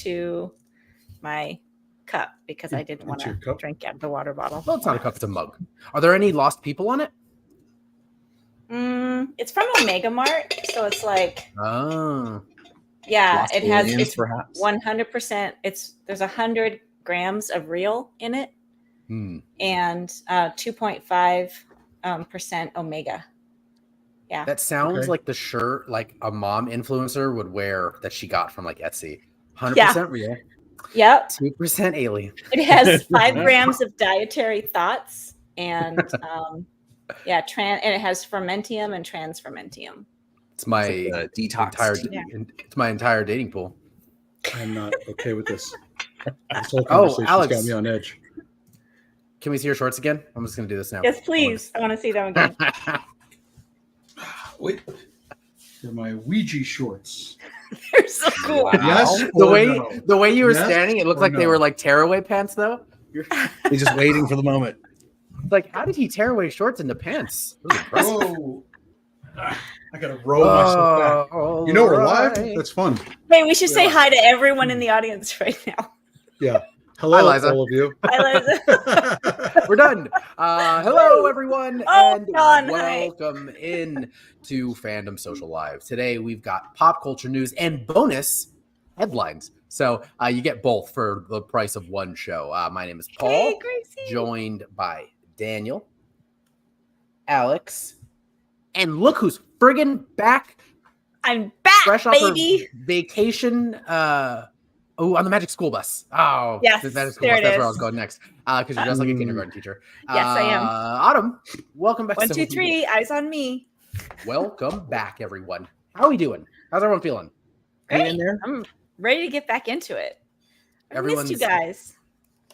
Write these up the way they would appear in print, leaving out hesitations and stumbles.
into my cup because I didn't want to drink out of the water bottle. Well, it's not a cup, it's a mug. Are there any lost people on it? It's from Omega Mart, so it's like lost it has aliens, perhaps? 100%. There's 100 grams of real in it, and 2.5% omega. Yeah, that sounds like the shirt like a mom influencer would wear that she got from like Etsy. 100% real. Yep. 2% alien. It has 5 grams of dietary thoughts and and it has fermentium and transfermentium. It's my detox. It's my entire dating pool. I'm not okay with this. This whole conversation's Alex, got me on edge. Can we see your shorts again? I'm just going to do this now. Yes, please. I want to see them again. Wait. They're my Ouija shorts. They're so cool. Wow. Yes. The way you were standing, it looked like they were like tearaway pants, though. He's just waiting for the moment. Like, how did he tear away shorts into pants? Oh, I gotta roll myself back. You know we're live. That's fun. Hey, we should say hi to everyone in the audience right now. Yeah. Hello, hi, Liza. all of you. Hi, Liza. We're done. Hello, everyone, and John, welcome in to Fandom Social Live. Today, we've got pop culture news and bonus headlines. So you get both for the price of one show. My name is Paul, joined by Daniel, Alex, and look who's friggin' back. I'm back, fresh baby. Off her vacation. On the Magic School Bus. Oh, yes, the Magic School there Bus. it That's is. where I was going next. Because you're just like a kindergarten teacher. Yes, I am. Autumn, welcome back. 1, 2, 3, eyes on me. Welcome back, everyone. How are we doing? How's everyone feeling? Great. In there? I'm ready to get back into it. I missed you guys.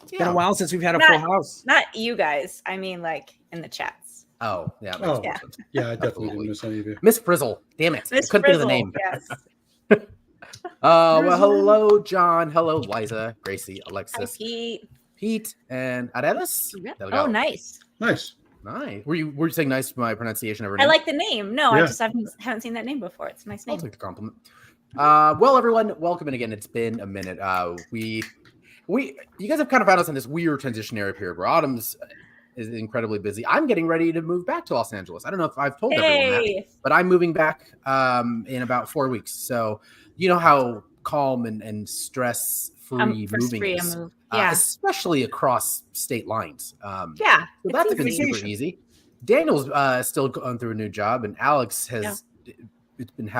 It's been a while since we've had a full house. Not you guys. I mean, like in the chats. Oh, yeah. Yeah, I definitely didn't miss any of you. Miss Frizzle. Damn it. Miss I couldn't think of the Frizzle, name. Yes. Well, hello, John. Hello, Liza, Gracie, Alexis, Hi, Pete, and Arelis. Oh, nice. Nice. Were you saying nice to my pronunciation of her name? I like the name. No, I just haven't seen that name before. It's a nice name. I'll take the compliment. Well, everyone, welcome in again. It's been a minute. You guys have kind of found us in this weird transitionary period where Autumn's is incredibly busy. I'm getting ready to move back to Los Angeles. I don't know if I've told everyone that, but I'm moving back in about 4 weeks. So you know how calm and stress-free moving is, especially across state lines. So that's been super easy. Daniel's still going through a new job, and Alex has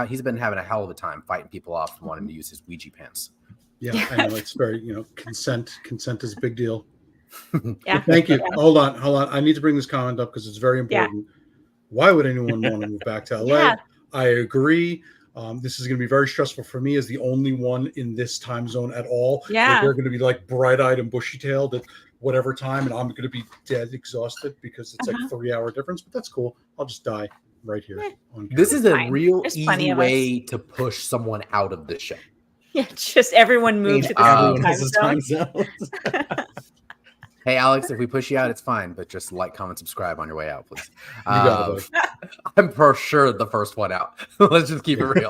he's been having a hell of a time fighting people off and wanting to use his Ouija pants. Yeah, I know it's very consent is a big deal. Yeah. Thank you. Hold on. I need to bring this comment up because it's very important. Why would anyone want to move back to LA? I agree. This is going to be very stressful for me as the only one in this time zone at all. Yeah. They're going to be like bright-eyed and bushy-tailed at whatever time, and I'm going to be dead exhausted because it's like a 3-hour difference, but that's cool. I'll just die right here. This is a real easy way to push someone out of the show. Yeah, just everyone move to the time zone. Hey, Alex, if we push you out, it's fine, but just like, comment, subscribe on your way out, please. You got it, I'm for sure the first one out. Let's just keep it real.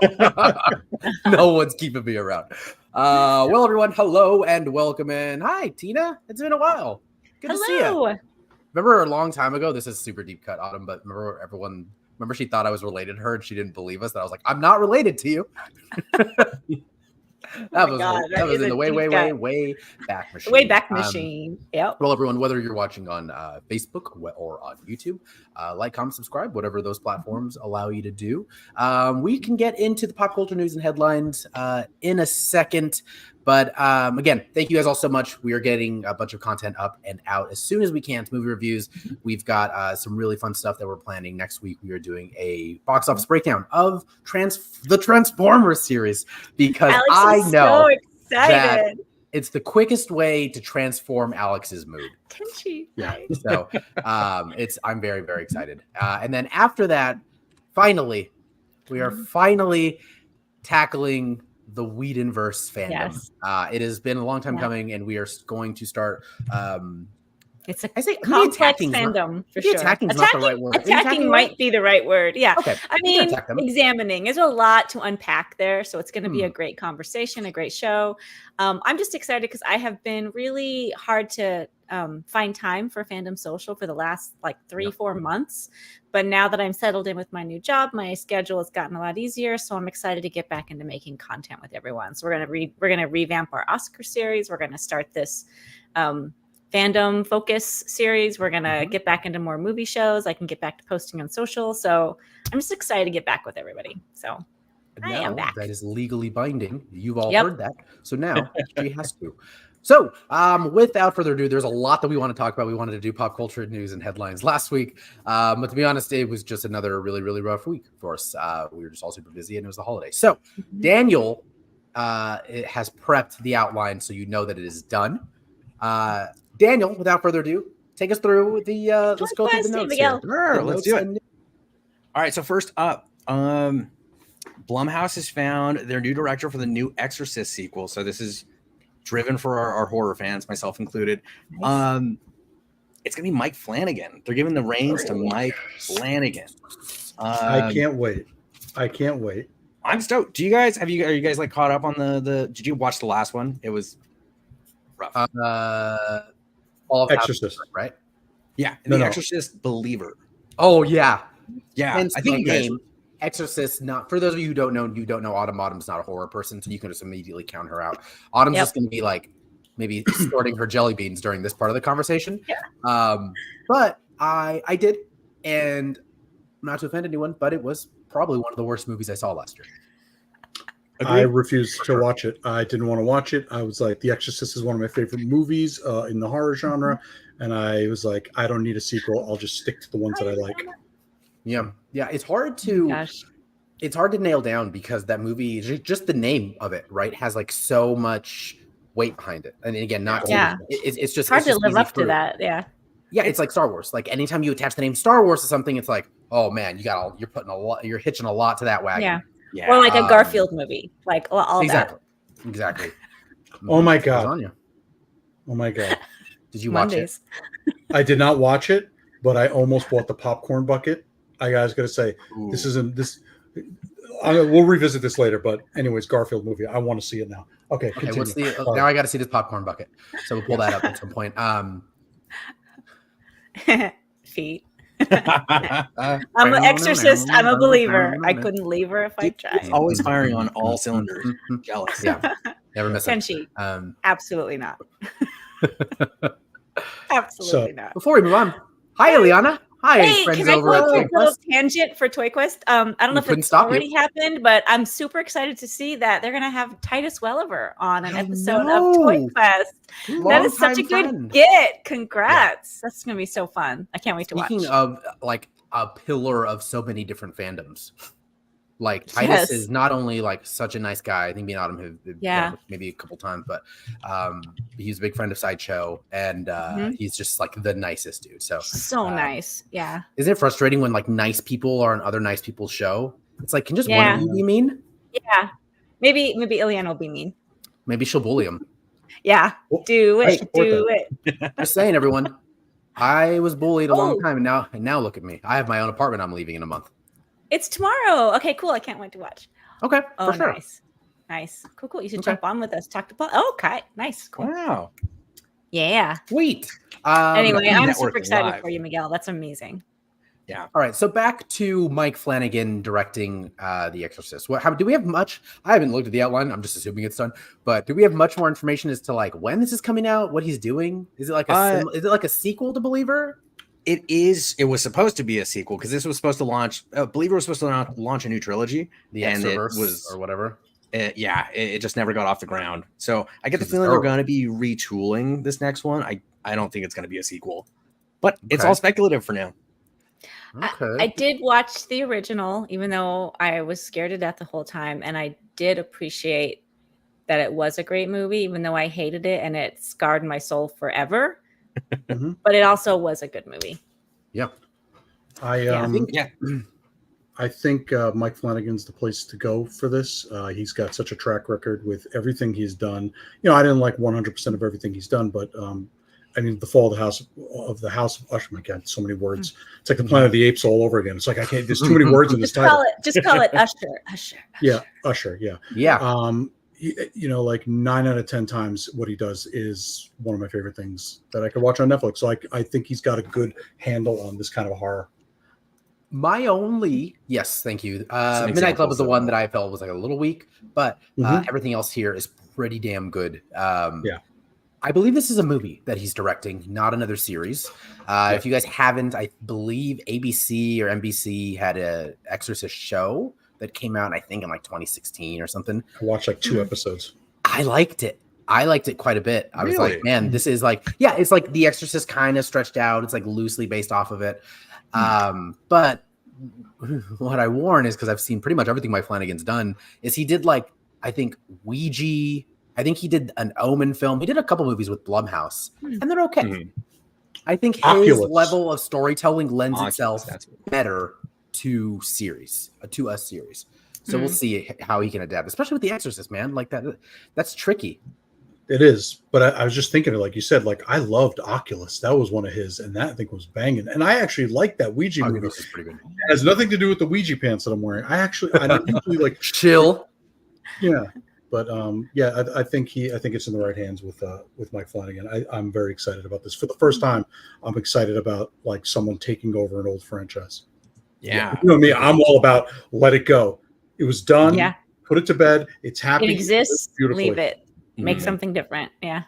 No one's keeping me around. Well, everyone, hello and welcome in. Hi, Tina. It's been a while. Good to see you. Remember a long time ago, this is super deep cut, Autumn, but remember she thought I was related to her and she didn't believe us. That I was like, I'm not related to you. That was in the way back machine. Way back machine. Yep. Well, everyone, whether you're watching on Facebook or on YouTube, like, comment, subscribe, whatever those platforms allow you to do. We can get into the pop culture news and headlines in a second. But again, thank you guys all so much. We are getting a bunch of content up and out as soon as we can to movie reviews. We've got some really fun stuff that we're planning. Next week, we are doing a box office breakdown of the Transformers series because Alex I know so excited. that it's the quickest way to transform Alex's mood. Can she? Yeah. So I'm very, very excited. And then after that, finally, we are tackling the Whedonverse fandom. Yes. It has been a long time coming, and we are going to start It's a I say complex attacking's not- fandom for maybe sure. attacking's not the right word. Is Attacking attacking might be the right word. Yeah. Okay. I we can mean, attack them. examining. There's a lot to unpack there. So it's going to be Hmm. a great conversation, a great show. I'm just excited because I have been really hard to find time for Fandom Social for the last like 3-4 months. But now that I'm settled in with my new job, my schedule has gotten a lot easier. So I'm excited to get back into making content with everyone. So we're gonna revamp our Oscar series. We're gonna start this fandom focus series. We're gonna get back into more movie shows. I can get back to posting on social. So I'm just excited to get back with everybody. So I am back. That is legally binding. You've all Yep. heard that. So now she has to. So without further ado, there's a lot that we want to talk about. We wanted to do pop culture news and headlines last week. But to be honest, it was just another really, really rough week for us. We were just all super busy and it was the holiday. So Daniel it has prepped the outline so you know that it is done. Daniel, without further ado, take us through the let's go through the notes here. Sure, let's do it. and- All right, so first up, Blumhouse has found their new director for the new Exorcist sequel. So this is driven for our horror fans, myself included. It's gonna be Mike Flanagan. They're giving the reins to Mike Flanagan. I can't wait. I can't wait. I'm stoked. Are you guys like caught up on the did you watch the last one? It was rough. All of Exorcist. right? Yeah, No, The no. Exorcist Believer. Oh yeah. Yeah, Hence I think my you guys. name. Exorcist, not for those of you who don't know, Autumn. Autumn's not a horror person, so you can just immediately count her out. Autumn's Yep. just going to be like maybe snorting her jelly beans during this part of the conversation. Yeah. But I did, and not to offend anyone, but it was probably one of the worst movies I saw last year. I Agreed. refused to watch it. I didn't want to watch it. I was like, The Exorcist is one of my favorite movies in the horror genre. And I was like, I don't need a sequel. I'll just stick to the ones that I like. Yeah, it's hard to Gosh. it's hard to nail down because that movie, just the name of it, right, has like so much weight behind it. And again, not Yeah. it's just It's hard it's to just live easy up to fruit. that. Yeah. Yeah, it's like Star Wars. Like anytime you attach the name Star Wars to something, it's like, oh man, you're putting a lot, you're hitching a lot to that wagon. Yeah. Yeah. Or like a Um, Garfield movie. Like all exactly. Exactly. Oh my God. Lasagna. Oh my God. Did you that. watch Mondays. I did not watch it, but I almost bought the popcorn bucket. I was going to say, Ooh. this isn't this. We'll revisit this later, but anyways, Garfield movie. I want to see it now. Okay, it? Okay, continue. what's the Sorry. now I got to see this popcorn bucket. So we'll pull that up at some point. Feet. I'm I'm an exorcist. I'm a believer. I couldn't leave her if I tried. always firing on all cylinders. Jealous. Yeah, never miss Can it. she? Um, Absolutely not. Absolutely not. before we move on, hi Eliana. Hi, Hey, friends can I over at go a Toy little Quest. tangent for Toy Quest? I don't know We if couldn't it's stop you. already happened, but I'm super excited to see that they're going to have Titus Welliver on an I episode know. of Toy Quest. That is such a Longtime good friend. get. Congrats. That's going to be so fun. I can't wait to Speaking watch. of like a pillar of so many different fandoms, like Titus Yes. is not only like such a nice guy. I think me and Autumn have Yeah. met maybe a couple times, but he's a big friend of Sideshow, and he's just like the nicest dude. So So nice. Yeah. isn't it frustrating when like nice people are on other nice people's show? It's like, can just Yeah. one of you be mean? Yeah. Maybe Ileana will be mean. Maybe she'll bully him. Yeah. Well, Do I it. support Do that. it. Just saying, everyone. I was bullied a long Oh. time, and now look at me. I have my own apartment. I'm leaving in a month. It's tomorrow. Okay, cool. I can't wait to watch. Okay, Oh, for sure. nice. Nice. Cool. You should Okay. jump on with us. Talk to Paul. Oh, okay. Nice. Cool. Wow. Yeah. Sweet. Anyway, I'm networking super excited live. for you, Miguel. That's amazing. All right, so back to Mike Flanagan directing The Exorcist. Do we have much? I haven't looked at the outline. I'm just assuming it's done. But do we have much more information as to like when this is coming out? What he's doing? Is it like is it like a sequel to Believer? It was supposed to be a sequel because this was supposed to launch. Believer was supposed to launch a new trilogy. The And it Exorverse was- or whatever. It just never got off the ground. So I get the This is feeling they're terrible. going to be retooling this next one. I don't think it's going to be a sequel, but it's Okay. all speculative for now. Okay. I did watch the original, even though I was scared to death the whole time. And I did appreciate that it was a great movie, even though I hated it and it scarred my soul forever. Mhm. But it also was a good movie. Yeah. I think Yeah. Mike Flanagan's the place to go for this. He's got such a track record with everything he's done. You know, I didn't like 100% of everything he's done, but the Fall of the House of Usher. My God, so many words. It's like the Planet of the Apes all over again. It's like I can't. There's too many words in this title. Just call it Usher. Yeah, Usher. Yeah. Yeah. Like 9 out of 10 times what he does is one of my favorite things that I could watch on Netflix. So I think he's got a good handle on this kind of horror. My only thank you. Some Midnight Club was the examples one of that I felt was like a little weak, but everything else here is pretty damn good. Yeah. I believe this is a movie that he's directing, not another series. If you guys haven't, I believe ABC or NBC had a Exorcist show that came out, I think, in like 2016 or something. I watched like 2 episodes. I liked it. I liked it quite a bit. I was like, man, this is like, it's like The Exorcist kind of stretched out. It's like loosely based off of it. But what I warn is, because I've seen pretty much everything Mike Flanagan's done, is he did like, I think Ouija. I think he did an Omen film. He did a couple movies with Blumhouse, and they're okay. I think his Oculus. level of storytelling lends Oculus, itself that's better to a series. So we'll see how he can adapt, especially with The Exorcist, man. Like that's tricky. It is, but I was just thinking, like you said, like I loved Oculus. That was one of his, and that I think was banging. And I actually like that Ouija movie. This is pretty good. It has nothing to do with the Ouija pants that I'm wearing. I don't usually like Chill. Yeah, but I think it's in the right hands with Mike Flanagan. I'm very excited about this. For the first time, I'm excited about like someone taking over an old franchise. Yeah. You know me, I'm all about let it go. It was done. Yeah. Put it to bed. It's happy. It exists. Beautifully. Leave it. Make something different. Yeah.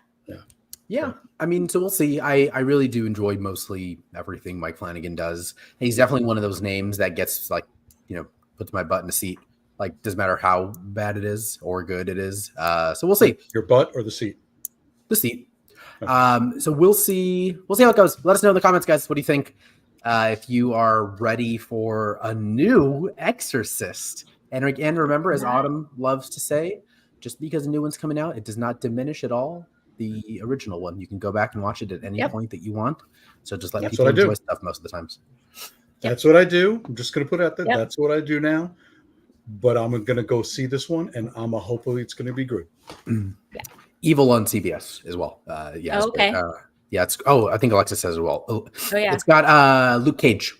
Yeah. I mean, so we'll see. I really do enjoy mostly everything Mike Flanagan does. He's definitely one of those names that gets like, puts my butt in the seat. Like, doesn't matter how bad it is or good it is. So we'll see. Your butt or the seat? The seat. So we'll see. We'll see how it goes. Let us know in the comments, guys. What do you think? If you are ready for a new Exorcist. And again, remember, as Autumn loves to say, just because a new one's coming out, it does not diminish at all the original one. You can go back and watch it at any point that you want. So just let people enjoy stuff most of the times. That's what I do. I'm just going to put it out there. Yep. That's what I do now. But I'm going to go see this one, and hopefully it's going to be good. Evil on CBS as well. Okay. I think Alexa says as well. Oh yeah. It's got Luke Cage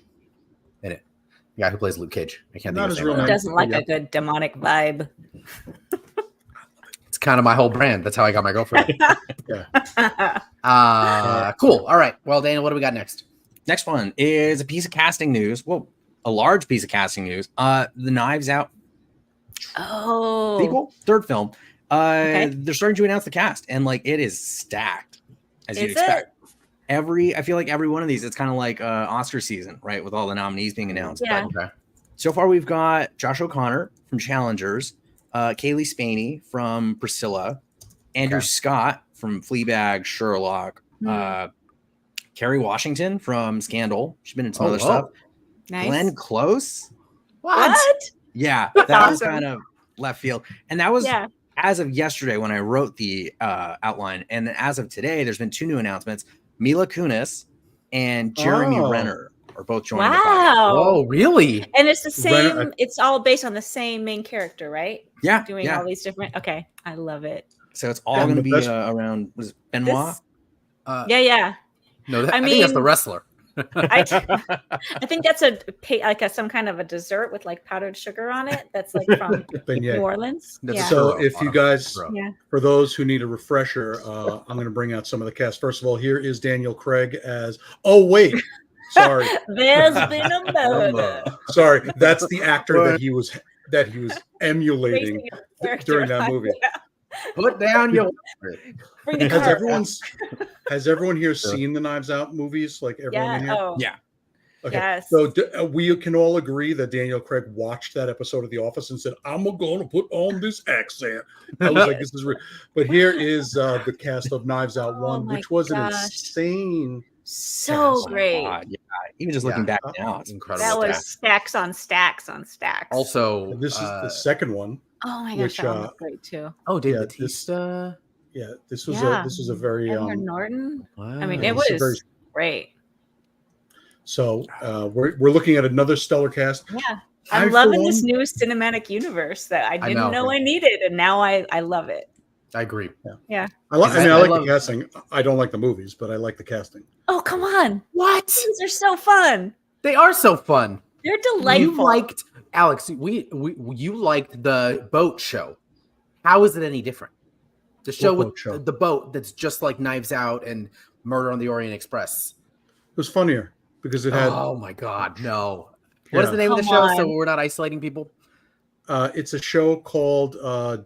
in it. The guy who plays Luke Cage. I can't think of his name. Who doesn't like a good demonic vibe? It's kind of my whole brand. That's how I got my girlfriend. Cool. All right. Well, Daniel, what do we got next? Next one is a piece of casting news. Well, a large piece of casting news. The Knives Out sequel, third film. They're starting to announce the cast, and like it is stacked, as you'd expect. I feel like every one of these, it's kind of like Oscar season, right? With all the nominees being announced. Yeah. Okay. So far, we've got Josh O'Connor from Challengers, Kaylee Spaney from Priscilla, Andrew Scott from Fleabag, Sherlock, Kerry Washington from Scandal. She's been in some other stuff. Nice. Glenn Close. What? Yeah, that was awesome. kind of left field. And that was as of yesterday when I wrote the outline. And as of today, there's been 2 new announcements. Mila Kunis and Jeremy Renner are both joining the cast. Oh, really? And it's the same. It's all based on the same main character, right? Yeah. Doing all these different. Okay, I love it. So it's all going to be around. Was it Benoit? Yeah. No, I think that's the wrestler. I think that's some kind of a dessert with like powdered sugar on it. That's like from New Orleans. So if you guys, for those who need a refresher, I'm going to bring out some of the cast. First of all, here is Daniel Craig as. Oh wait, sorry. There's been a murder. Sorry, that's the actor that he was emulating during that movie. Put down your. Has everyone here seen the Knives Out movies? Like everyone in here? Yeah. Okay. Yes. So we can all agree that Daniel Craig watched that episode of The Office and said, "I'm going to put on this accent." I was like, "This is real." But here is the cast of Knives Out 1, which was an insane. So great. Yeah. Even just looking back now, it's incredible. That was stacks on stacks on stacks. Also, and this is the second one. Oh my gosh, that was great too. Oh, Dave Bautista. This was a very Edward Norton. Wow. I mean, it was great. So we're looking at another stellar cast. Yeah, I'm loving this new cinematic universe that I didn't know I needed, and now I love it. I agree. I like love- the casting. I don't like the movies, but I like the casting. Oh, come on. What? These are so fun. They are so fun. They're delightful. You liked Alex. You liked the boat show. How is it any different? The show What with boat show? the boat that's just like Knives Out and Murder on the Orient Express. It was funnier because it had. Oh my God, no! What is Yeah. the name of the Come show? So on. we're not isolating people. It's a show called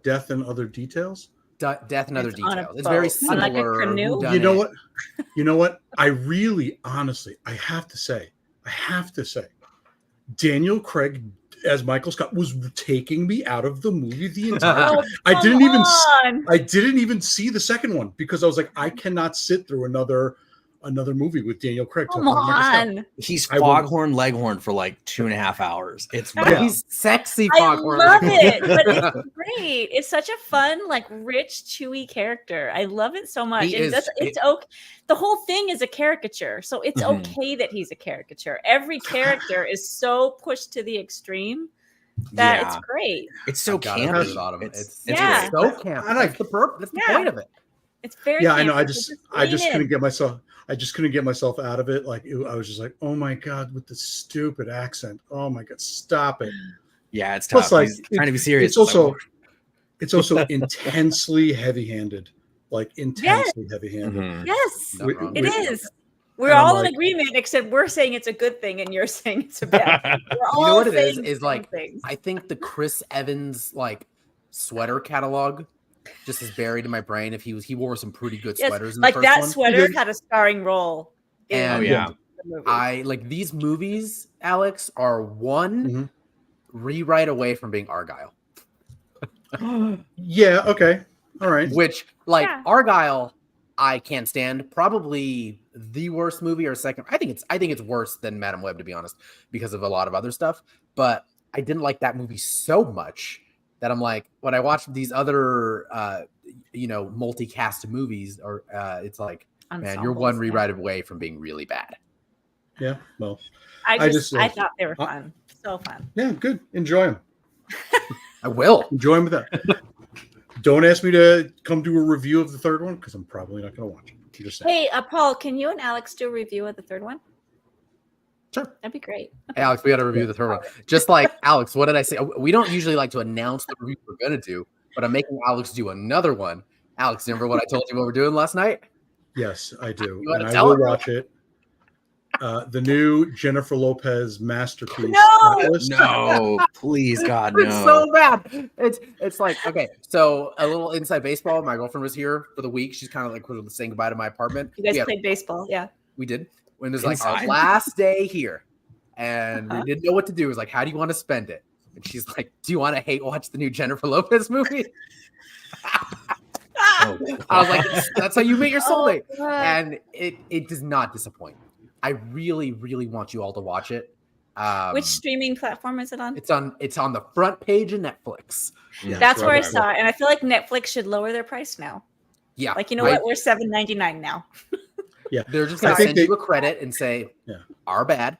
Death and Other Details. Death and Other It's on a Details. It's very boat. On like a similar. canoe? whodunit. You know what? You know what? I really, honestly, I have to say, Daniel Craig as Michael Scott was taking me out of the movie the entire time. Oh, I didn't even. on. I didn't even see the second one because I was like, I cannot sit through another movie with Daniel Craig. Come talking about Michael Scott. on. He's I will- Foghorn Leghorn for like 2.5 hours. It's Yeah. wild. He's sexy. I Foghorn love Leghorn. it, but it's great. It's such a fun, like rich, chewy character. I love it so much. He And is- it's okay. The whole thing is a caricature, so it's Mhm. okay that he's a caricature. Every character is so pushed to the extreme that it's great. It's so God, I never campy. thought of it. It's Yeah. so campy. I like- That's the purpose. That's the Yeah. point of it. It's very Yeah, I know. campy, I so just lean couldn't in. get myself. I just couldn't get myself out of it. Like I was just like, oh my God, with the stupid accent. Oh my God, stop it. Yeah, it's Plus, tough. like, He's trying to be serious. It's also intensely heavy-handed. Like intensely heavy-handed. Mhm. Yes, Not wrong. it is. We're and I'm all in like- agreement, except we're saying it's a good thing, and you're saying it's a bad thing. We're all You know what it is? saying Is the like same things. I think the Chris Evans like sweater catalog just is buried in my brain. If he wore some pretty good Yes, sweaters in like the first that one. sweater did. had a starring role. In And Oh, yeah. the movie. I like these movies, Alex, are one Mhm. rewrite away from being Argyle. Yeah. Okay. All right. Which like Yeah. Argyle, I can't stand. Probably the worst movie or second. I think it's worse than Madam Web, to be honest, because of a lot of other stuff. But I didn't like that movie so much that I'm like, when I watch these other multicast movies, or it's like, man, you're one Ensembles, yeah. rewrite away from being really bad. Yeah. Well. I I just just, thought they were uh, fun. So fun. Yeah. Good. Enjoy them. I will. Enjoy them with that. Don't ask me to come do a review of the third one because I'm probably not going to watch it. I'm just saying. Hey, Paul, can you and Alex do a review of the third one? Sure. That'd be great. Hey, Alex, we got to review the third one. Just like Alex, what did I say? We don't usually like to announce the review we're going to do, but I'm making Alex do another one. Alex, remember what I told you what we're doing last night? Yes, I do, You wanna and I tell will her? watch it. The new Jennifer Lopez masterpiece. No! Atlas. No, please, God, no. It's so bad. It's like, okay, so a little inside baseball. My girlfriend was here for the week. She's kind of like saying goodbye to my apartment. You guys Yeah, played baseball, yeah. we did. When there's like our Inside? last day here, and Uh-huh. we didn't know what to do. It was like, how do you want to spend it? And she's like, do you want to hate watch the new Jennifer Lopez movie? Oh, I was like, that's how you meet your soulmate. Oh, God. And it does not disappoint. I really, really want you all to watch it. Which streaming platform is it on? It's on the front page of Netflix. Yeah, That's where I right. saw it, and I feel like Netflix should lower their price now. Yeah, Like, you know right? what? We're $7.99 now. They're just I gonna think send they- you a credit and say, Yeah. "Our bad."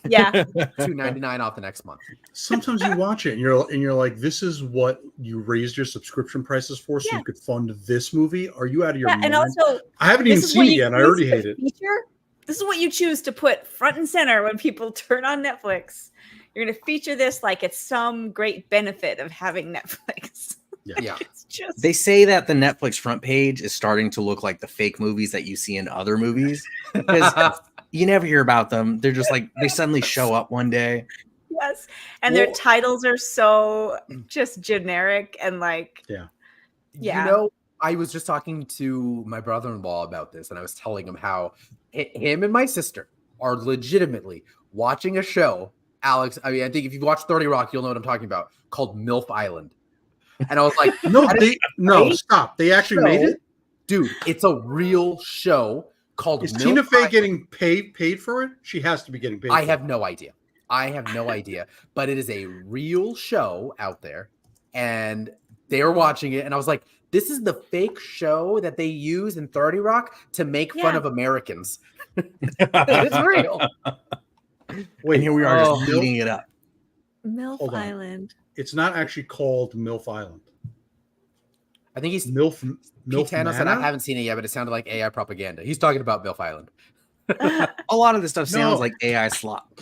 Yeah. $2.99 off the next month. Sometimes you watch it and you're like, this is what you raised your subscription prices for, so Yeah. you could fund this movie. Are you out of your Yeah, mind? and also I haven't even this is what seen it you yet. And I choose already to hate it. feature. This is what you choose to put front and center when people turn on Netflix. You're going to feature this like it's some great benefit of having Netflix. Yeah. It's just They say that the Netflix front page is starting to look like the fake movies that you see in other movies. Because you never hear about them. They're just like, they suddenly show up one day. yes, and their Well- titles are so just generic and like Yeah. You know, I was just talking to my brother-in-law about this, and I was telling him how him and my sister are legitimately watching a show. Alex, I mean, I think if you've watched 30 Rock, you'll know what I'm talking about, called MILF Island. And I was like, No, Right? stop. They actually made it. Dude, it's a real show called Is MILF Tina Fey Island. getting paid for it? She has to be getting paid. I for have no idea. But it is a real show out there, and they were watching it, and I was like, this is the fake show that they use in 30 Rock to make fun Yeah. of Americans. It's real. it. Wait, And here we are Oh. just eating it up. MILF Hold on. Island. It's not actually called MILF Island. I think he's MILF Pete Thanos, and I Mana? haven't seen it yet, but it sounded like AI propaganda. He's talking about MILF Island. A lot of this stuff sounds No. like AI slop.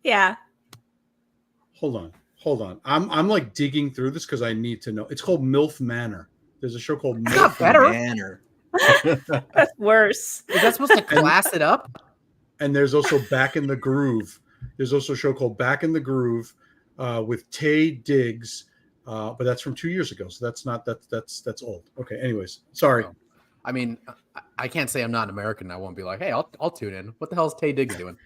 Yeah. Hold on. I'm like digging through this because I need to know. It's called MILF Manor. There's a show called Not MILF better. Manor. That's worse. Is that supposed to class it up? And there's also Back in the Groove. There's also a show called Back in the Groove with Tay Diggs, but that's from 2 years ago, so that's old. Okay, anyways, sorry. Oh. I mean, I can't say I'm not an American. I won't be like, hey, I'll tune in. What the hell is Tay Diggs doing?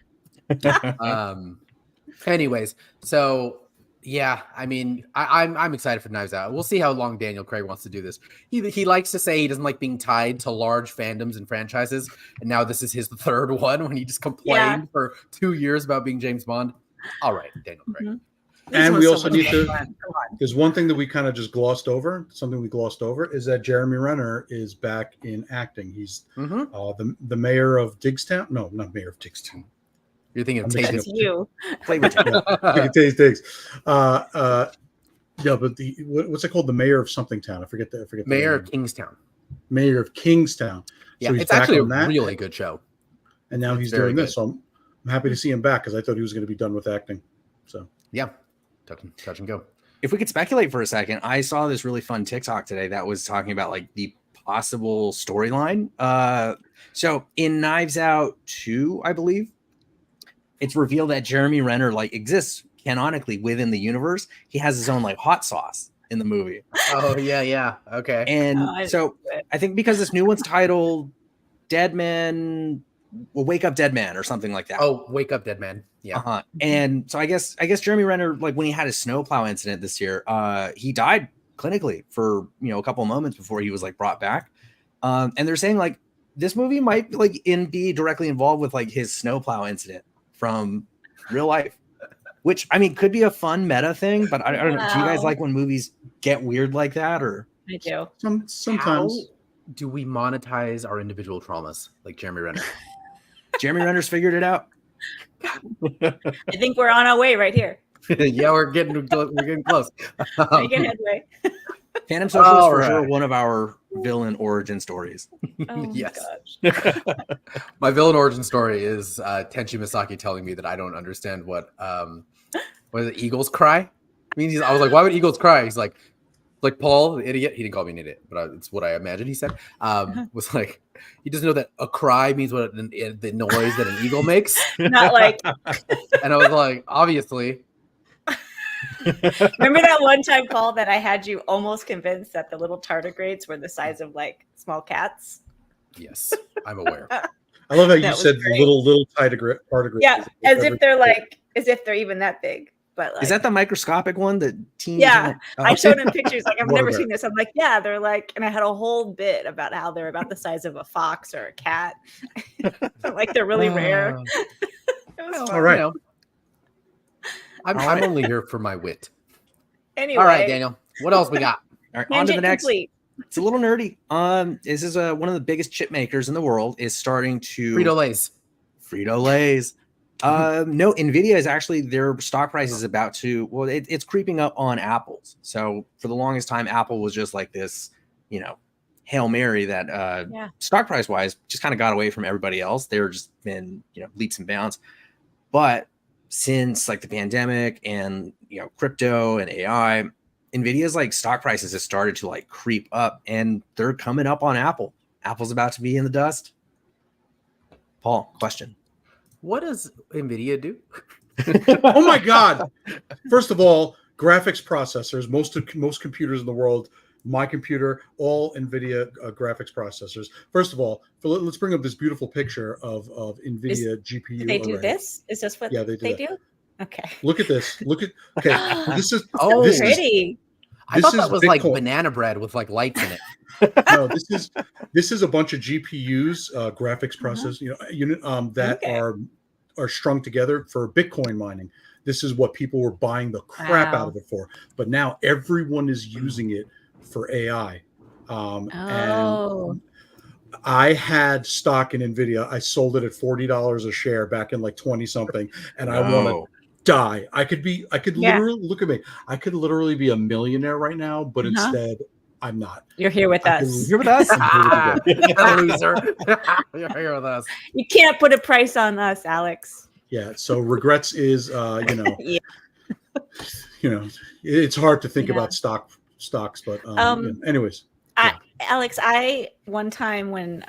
Anyways, so yeah, I mean, I'm excited for Knives Out. We'll see how long Daniel Craig wants to do this. He likes to say he doesn't like being tied to large fandoms and franchises, and now this is his third one when he just complained for 2 years about being James Bond. All right, Daniel Craig. Mhm. And we These also ones need so to. much fun. Come on. There's one thing that we kind of just glossed over. Something we glossed over is that Jeremy Renner is back in acting. He's Mm-hmm. the mayor of Diggstown. No, not mayor of Diggstown. You're thinking of I'm Tay mixing That's Diggs. you. Flavor Town. Yeah, Diggs. Yeah, but what's it called? The mayor of something town. I forget the Mayor name. of Kingstown. Mayor of Kingstown. Yeah, So he's it's back actually a on that. really good show. And now It's he's very doing this. good. So I'm happy to see him back because I thought he was going to be done with acting. So Yeah, touch and go. If we could speculate for a second, I saw this really fun TikTok today that was talking about like the possible storyline. So in Knives Out 2, I believe, it's revealed that Jeremy Renner like exists canonically within the universe. He has his own like hot sauce in the movie. Oh yeah. Okay. And Oh, I so I think because this new one's titled Dead Man, well, Wake Up Dead Man or something like that. Oh, Wake Up Dead Man. Yeah. Uh-huh. And so I guess Jeremy Renner, like when he had his snowplow incident this year, he died clinically for a couple of moments before he was like brought back. And they're saying like this movie might like be directly involved with like his snowplow incident from real life, which I mean could be a fun meta thing. But I don't know. Do you guys Wow. like when movies get weird like that, or I do. sometimes. How do we monetize our individual traumas like Jeremy Renner? Jeremy Renner's figured it out? I think we're on our way right here. Yeah, we're getting close. Making headway. Phantom Social is All for sure right. one of our villain origin stories. Oh Yes. my gosh. My villain origin story is Tenchi Misaki telling me that I don't understand what is it, eagles cry means. I was like, why would eagles cry? He's like Paul, the idiot. He didn't call me an idiot, but it's what I imagined he said. Was like, he doesn't know that a cry means what the noise that an eagle makes. Not like, And I was like, obviously. remember that one time, Paul, that I had you almost convinced that the little tardigrades were the size of like small cats? Yes, I'm aware. I love how you That was said great. little tardigrade. Yeah, as if they're even that big. But like, Is that the microscopic one that teens? Yeah, Oh. I showed him pictures. Like, I've What never about seen this. I'm like, yeah, they're like, and I had a whole bit about how they're about the size of a fox or a cat. Like they're really rare. It was fun. All right. You know, I'm only here for my wit. Anyway, All right, Daniel. What else we got? All right, on to the tangent next. complete. It's a little nerdy. This is one of the biggest chip makers in the world is starting to Frito-Lays. Frito-Lays. No, Nvidia is actually their stock price is about to it's creeping up on Apple's. So for the longest time, Apple was just like this, Hail Mary that stock price wise just kind of got away from everybody else. They're just been leaps and bounds. But since like the pandemic and crypto and AI, Nvidia's like stock prices have started to like creep up and they're coming up on Apple. Apple's about to be in the dust. Paul, question. What does NVIDIA do? Oh my God! First of all, graphics processors. Most computers in the world, my computer, all NVIDIA graphics processors. First of all, let's bring up this beautiful picture of NVIDIA GPU. Do they do array. this? Is this what Yeah, they do. Okay. Look at this. Okay, this is Oh, this is Pretty. I thought This that is was like Bitcoin. banana bread with like lights in it. no, this is a bunch of GPUs, graphics process, unit that Okay. are strung together for Bitcoin mining. This is what people were buying the crap Wow. out of it for, but now everyone is using it for AI. And Oh, I had stock in Nvidia. I sold it at $40 a share back in like 20 something, and I want to die. I could Yeah. literally look at me. I could literally be a millionaire right now, but Uh-huh. instead I'm not. You're here with I us. You're with us. Loser. You're here with us. You can't put a price on us, Alex. Yeah. So regrets is, Yeah. It's hard to think Yeah. about stocks, but anyways. Alex, one time when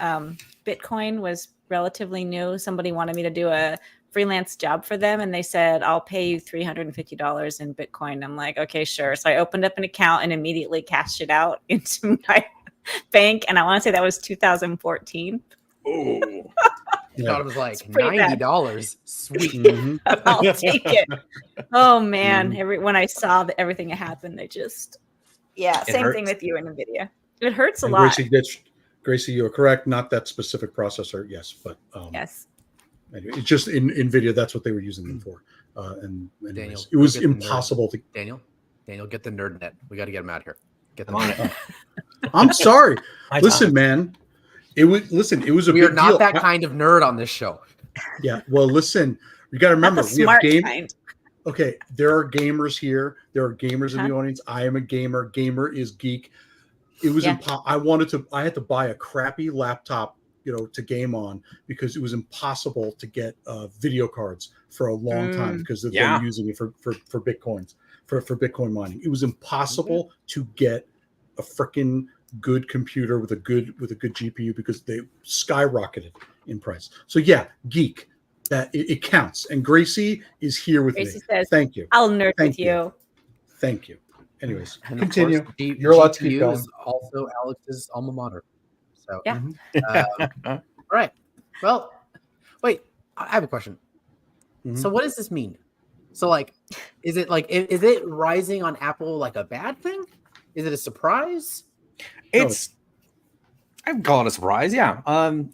Bitcoin was relatively new, somebody wanted me to do a freelance job for them, and they said, I'll pay you $350 in Bitcoin. I'm like, okay, sure. So I opened up an account and immediately cashed it out into my bank, and I want to say that was 2014. Oh, You thought it was like pretty bad. $90. Sweet. Mhm. I'll take it. Oh man, when I saw that everything had happened, same thing hurts. with you and NVIDIA. It hurts a And lot. Gracie, you're correct. Not that specific processor, yes, but Yes. anyway, it's just in NVIDIA. That's what they were using them for. And anyways, Daniel, it was go get the nerd. impossible to. Daniel, get the nerd net. We got to get him out here. Get I'm them on out. it. I'm sorry. My Listen, time. man. It was a We big are not deal. that kind of nerd on this show. Yeah. Well, listen. You got to Not remember, the we have smart game. kind. Okay, there are gamers here. There are gamers in the Uh-huh. audience. I am a gamer. Gamer is geek. It was Yeah. I had to buy a crappy laptop, to game on because it was impossible to get video cards for a long time because of Yeah. them using it for Bitcoins, for Bitcoin mining. It was impossible to get a freaking good computer with a good GPU because they skyrocketed in price. So yeah, geek. That it counts. And Gracie is here with Gracie me. says, Thank you. I'll nerd Thank with you. Thank you. Anyways, And of continue. course, You're allowed to keep GPU going. is also Alex's alma mater. So, Yeah. all right. Well, wait. I have a question. Mhm. So, what does this mean? So, like, is it rising on Apple like a bad thing? Is it a surprise? It's I would call it a surprise. Yeah.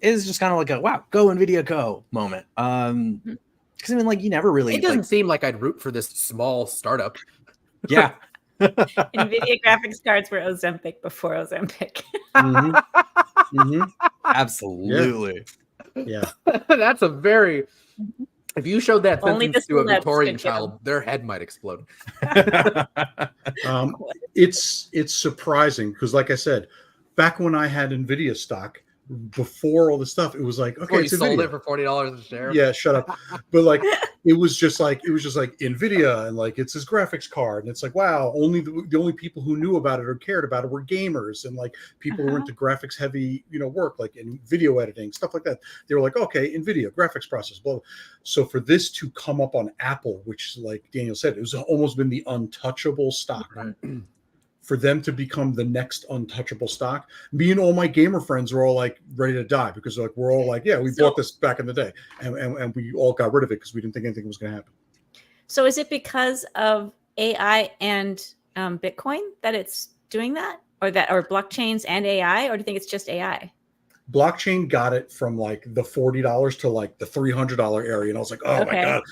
It's just kind of like a wow, go NVIDIA go moment. Because I mean, like you never really. It doesn't seem like I'd root for this small startup. Yeah. NVIDIA graphics cards were Ozempic before Ozempic. Mhm. Mhm. Absolutely. Yeah. That's a very. If you showed that Only sentence the to a celebs Victorian could get 'em. child, their head might explode. It's surprising because, like I said, back when I had Nvidia stock before all this stuff, it was like, okay, Before you it's sold Nvidia. it for $40 a share. Yeah, shut up. But like, it was just like Nvidia, and like it's his graphics card, and it's like, wow, only the only people who knew about it or cared about it were gamers and like people who were into graphics heavy, work like in video editing stuff like that. They were like, okay, Nvidia graphics process, blah, blah. So for this to come up on Apple, which like Daniel said, it was almost been the untouchable stock. Right. For them to become the next untouchable stock, me and all my gamer friends are all like ready to die because like we're all like, yeah, we bought this back in the day, and we all got rid of it because we didn't think anything was going to happen. So is it because of AI and Bitcoin that it's doing that, or blockchains and AI, or do you think it's just AI? Blockchain got it from like the $40 to like the $300 area, and I was like, oh my god!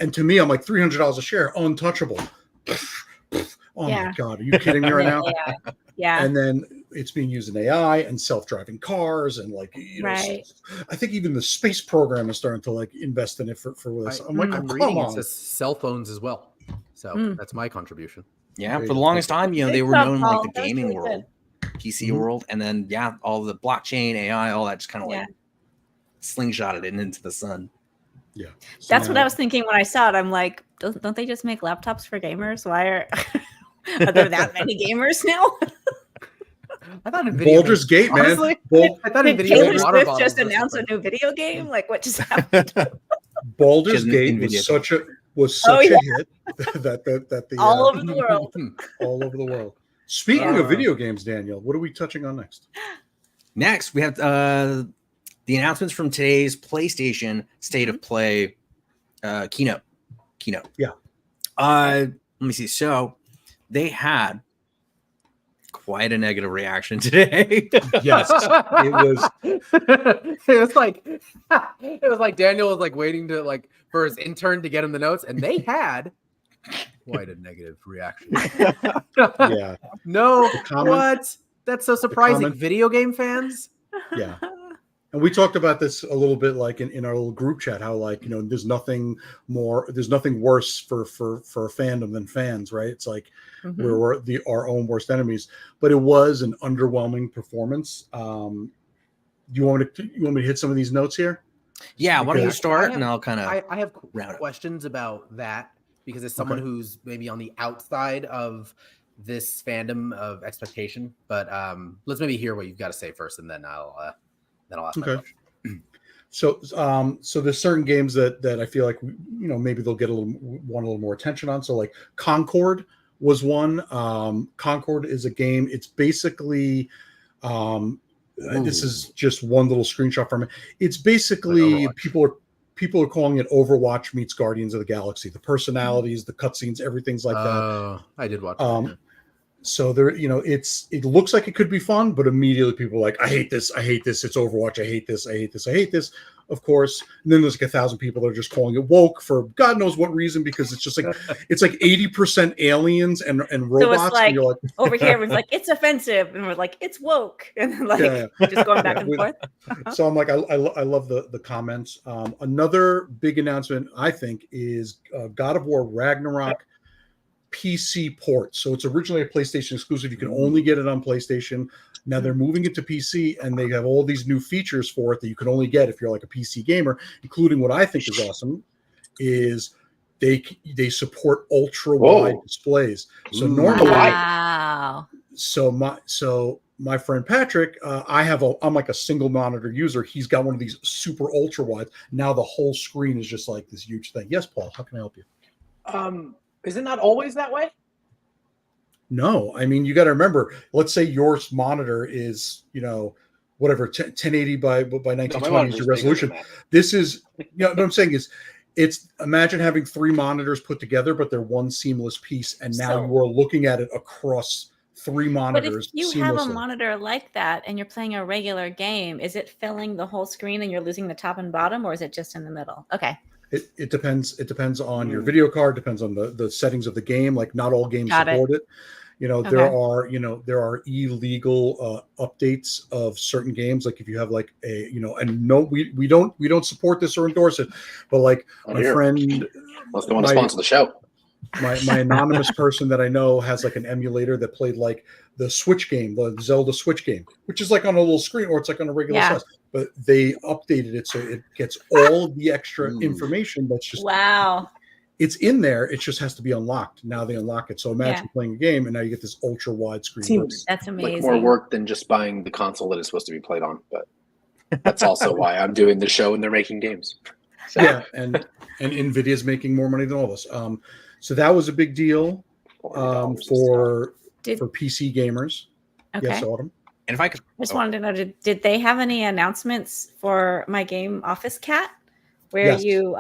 And to me, I'm like $300 a share, untouchable. Oh my god, are you kidding me right now? Yeah. And then it's being used in AI and self-driving cars, and like Right. I think even the space program is starting to like invest in it for this. I'm like, I'm oh, reading come it on. says cell phones as well. So that's my contribution. Yeah. There For you the go. longest time, they Good were job, known in like Paul. the That was gaming really world, PC Mhm. world, and then all the blockchain, AI, all that just kind of like slingshotted it into the sun. Yeah, That's what I was thinking when I saw it. I'm like, don't they just make laptops for gamers? Why are there that many gamers now? I thought NVIDIA Baldur's made- Gate, man. honestly, I thought Did NVIDIA Taylor made water Swift bottles just or announce a something. new video game? Like, what just happened? Baldur's Just Gate NVIDIA was Oh, such yeah. a hit that the All over the world. all over the world. Speaking of video games, Daniel, what are we touching on next? Next, we have the announcements from today's PlayStation State of Play keynote. Yeah. Let me see. So they had quite a negative reaction today. Yes, it was. it was like Daniel was like waiting to like for his intern to get him the notes, and they had quite a negative reaction. Yeah, No, comment- what? That's so surprising. comment- Video game fans. yeah. And we talked about this a little bit, like in our little group chat, how like, you know, there's nothing worse for a fandom than fans, right? It's like we're our own worst enemies. But it was an underwhelming performance. Do you want me to hit some of these notes here? Yeah, why don't you Because start and I'll kind of I have round up. questions about that because as someone who's maybe on the outside of this fandom of expectation, but let's maybe hear what you've got to say first, and then I'll ask my question. So there's certain games that I feel like, you know, maybe they'll get a little more attention on. So like Concord was one. Concord is a game. It's basically this is just one little screenshot from it. It's basically people are calling it Overwatch meets Guardians of the Galaxy. The personalities, the cutscenes, everything's like that. I did watch that. So there, you know, it looks like it could be fun, but immediately people are like, I hate this, it's Overwatch, I hate this, of course. And then there's like 1,000 people that are just calling it woke for God knows what reason, because it's just like it's like 80% aliens and robots. So it's like, and you're like over here we're like, it's offensive, and we're like, it's woke, and then like just going back and forth. So I'm like, I love the comments. Another big announcement I think is God of War Ragnarok PC port. So it's originally a PlayStation exclusive. You can only get it on PlayStation. Now they're moving it to PC, and they have all these new features for it that you can only get if you're like a PC gamer, including what I think is awesome is they support ultra wide displays. So normally, so my friend Patrick, I'm like a single monitor user. He's got one of these super ultra wide. Now the whole screen is just like this huge thing. Yes, Paul, how can I help you? Is it not always that way? No, I mean, you got to remember, let's say your monitor is, you know, whatever, 1080 by 1920 is your resolution. This is, you know, what I'm saying is imagine having 3 monitors put together, but they're one seamless piece. And now you are looking at it across 3 monitors. But if you have a monitor like that and you're playing a regular game, is it filling the whole screen and you're losing the top and bottom, or is it just in the middle? Okay. It depends. It depends on your video card. Depends on the settings of the game. Like not all games support it. You know, there are illegal updates of certain games. Like if you have like a, you know, and no, we don't support this or endorse it, but like my friend, let's go on to sponsor the show. My anonymous person that I know has like an emulator that played like the Switch game, the Zelda Switch game, which is like on a little screen or it's like on a regular size. But they updated it so it gets all the extra information that's just it's in there. It just has to be unlocked. Now they unlock it. So imagine playing a game and now you get this ultra wide screen. Seems that's amazing. Like more work than just buying the console that is supposed to be played on. But that's also why I'm doing the show and they're making games. So. Yeah, and Nvidia's making more money than all of us. So that was a big deal for PC gamers. Okay. Yes, Autumn. And if I could, I just wanted to know, did they have any announcements for my game Office Cat, where you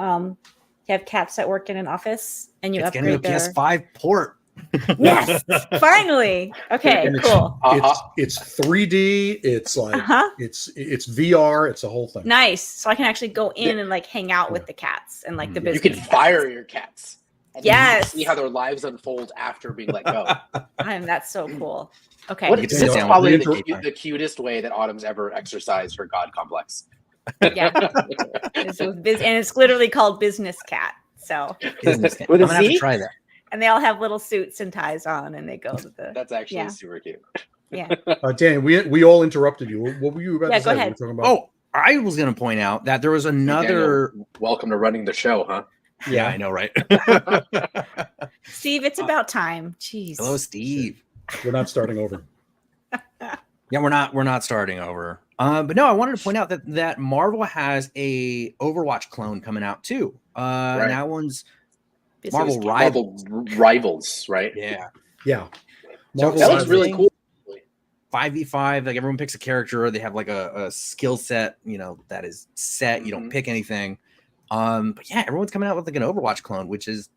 have cats that work in an office and you upgrade a PS5 port? Yes, finally. Okay, cool. It's 3D. It's like it's VR. It's a whole thing. Nice. So I can actually go in and like hang out with the cats and like the business. You can fire your cats. And yes. See how their lives unfold after being let go. That's so cool. Okay. This is probably the cutest way that Autumn's ever exercised her God complex. Yeah. And it's literally called Business Cat. So Business Cat. I'm gonna have to try that. And they all have little suits and ties on, and they go to the. That's actually super cute. Yeah. Dan, we all interrupted you. What were you about to say? Go ahead. Oh, I was going to point out that there was another. Welcome to running the show, huh? Yeah, I know, right? Steve, it's about time. Jeez. Hello, Steve. We're not starting over. Yeah, we're not starting over. But no, I wanted to point out that Marvel has a Overwatch clone coming out too. And that one's Marvel Rivals, right? Yeah. Yeah. That looks really cool. 5v5, like everyone picks a character. They have like a skill set, you know, that is set. You don't pick anything. But yeah, everyone's coming out with like an Overwatch clone, which is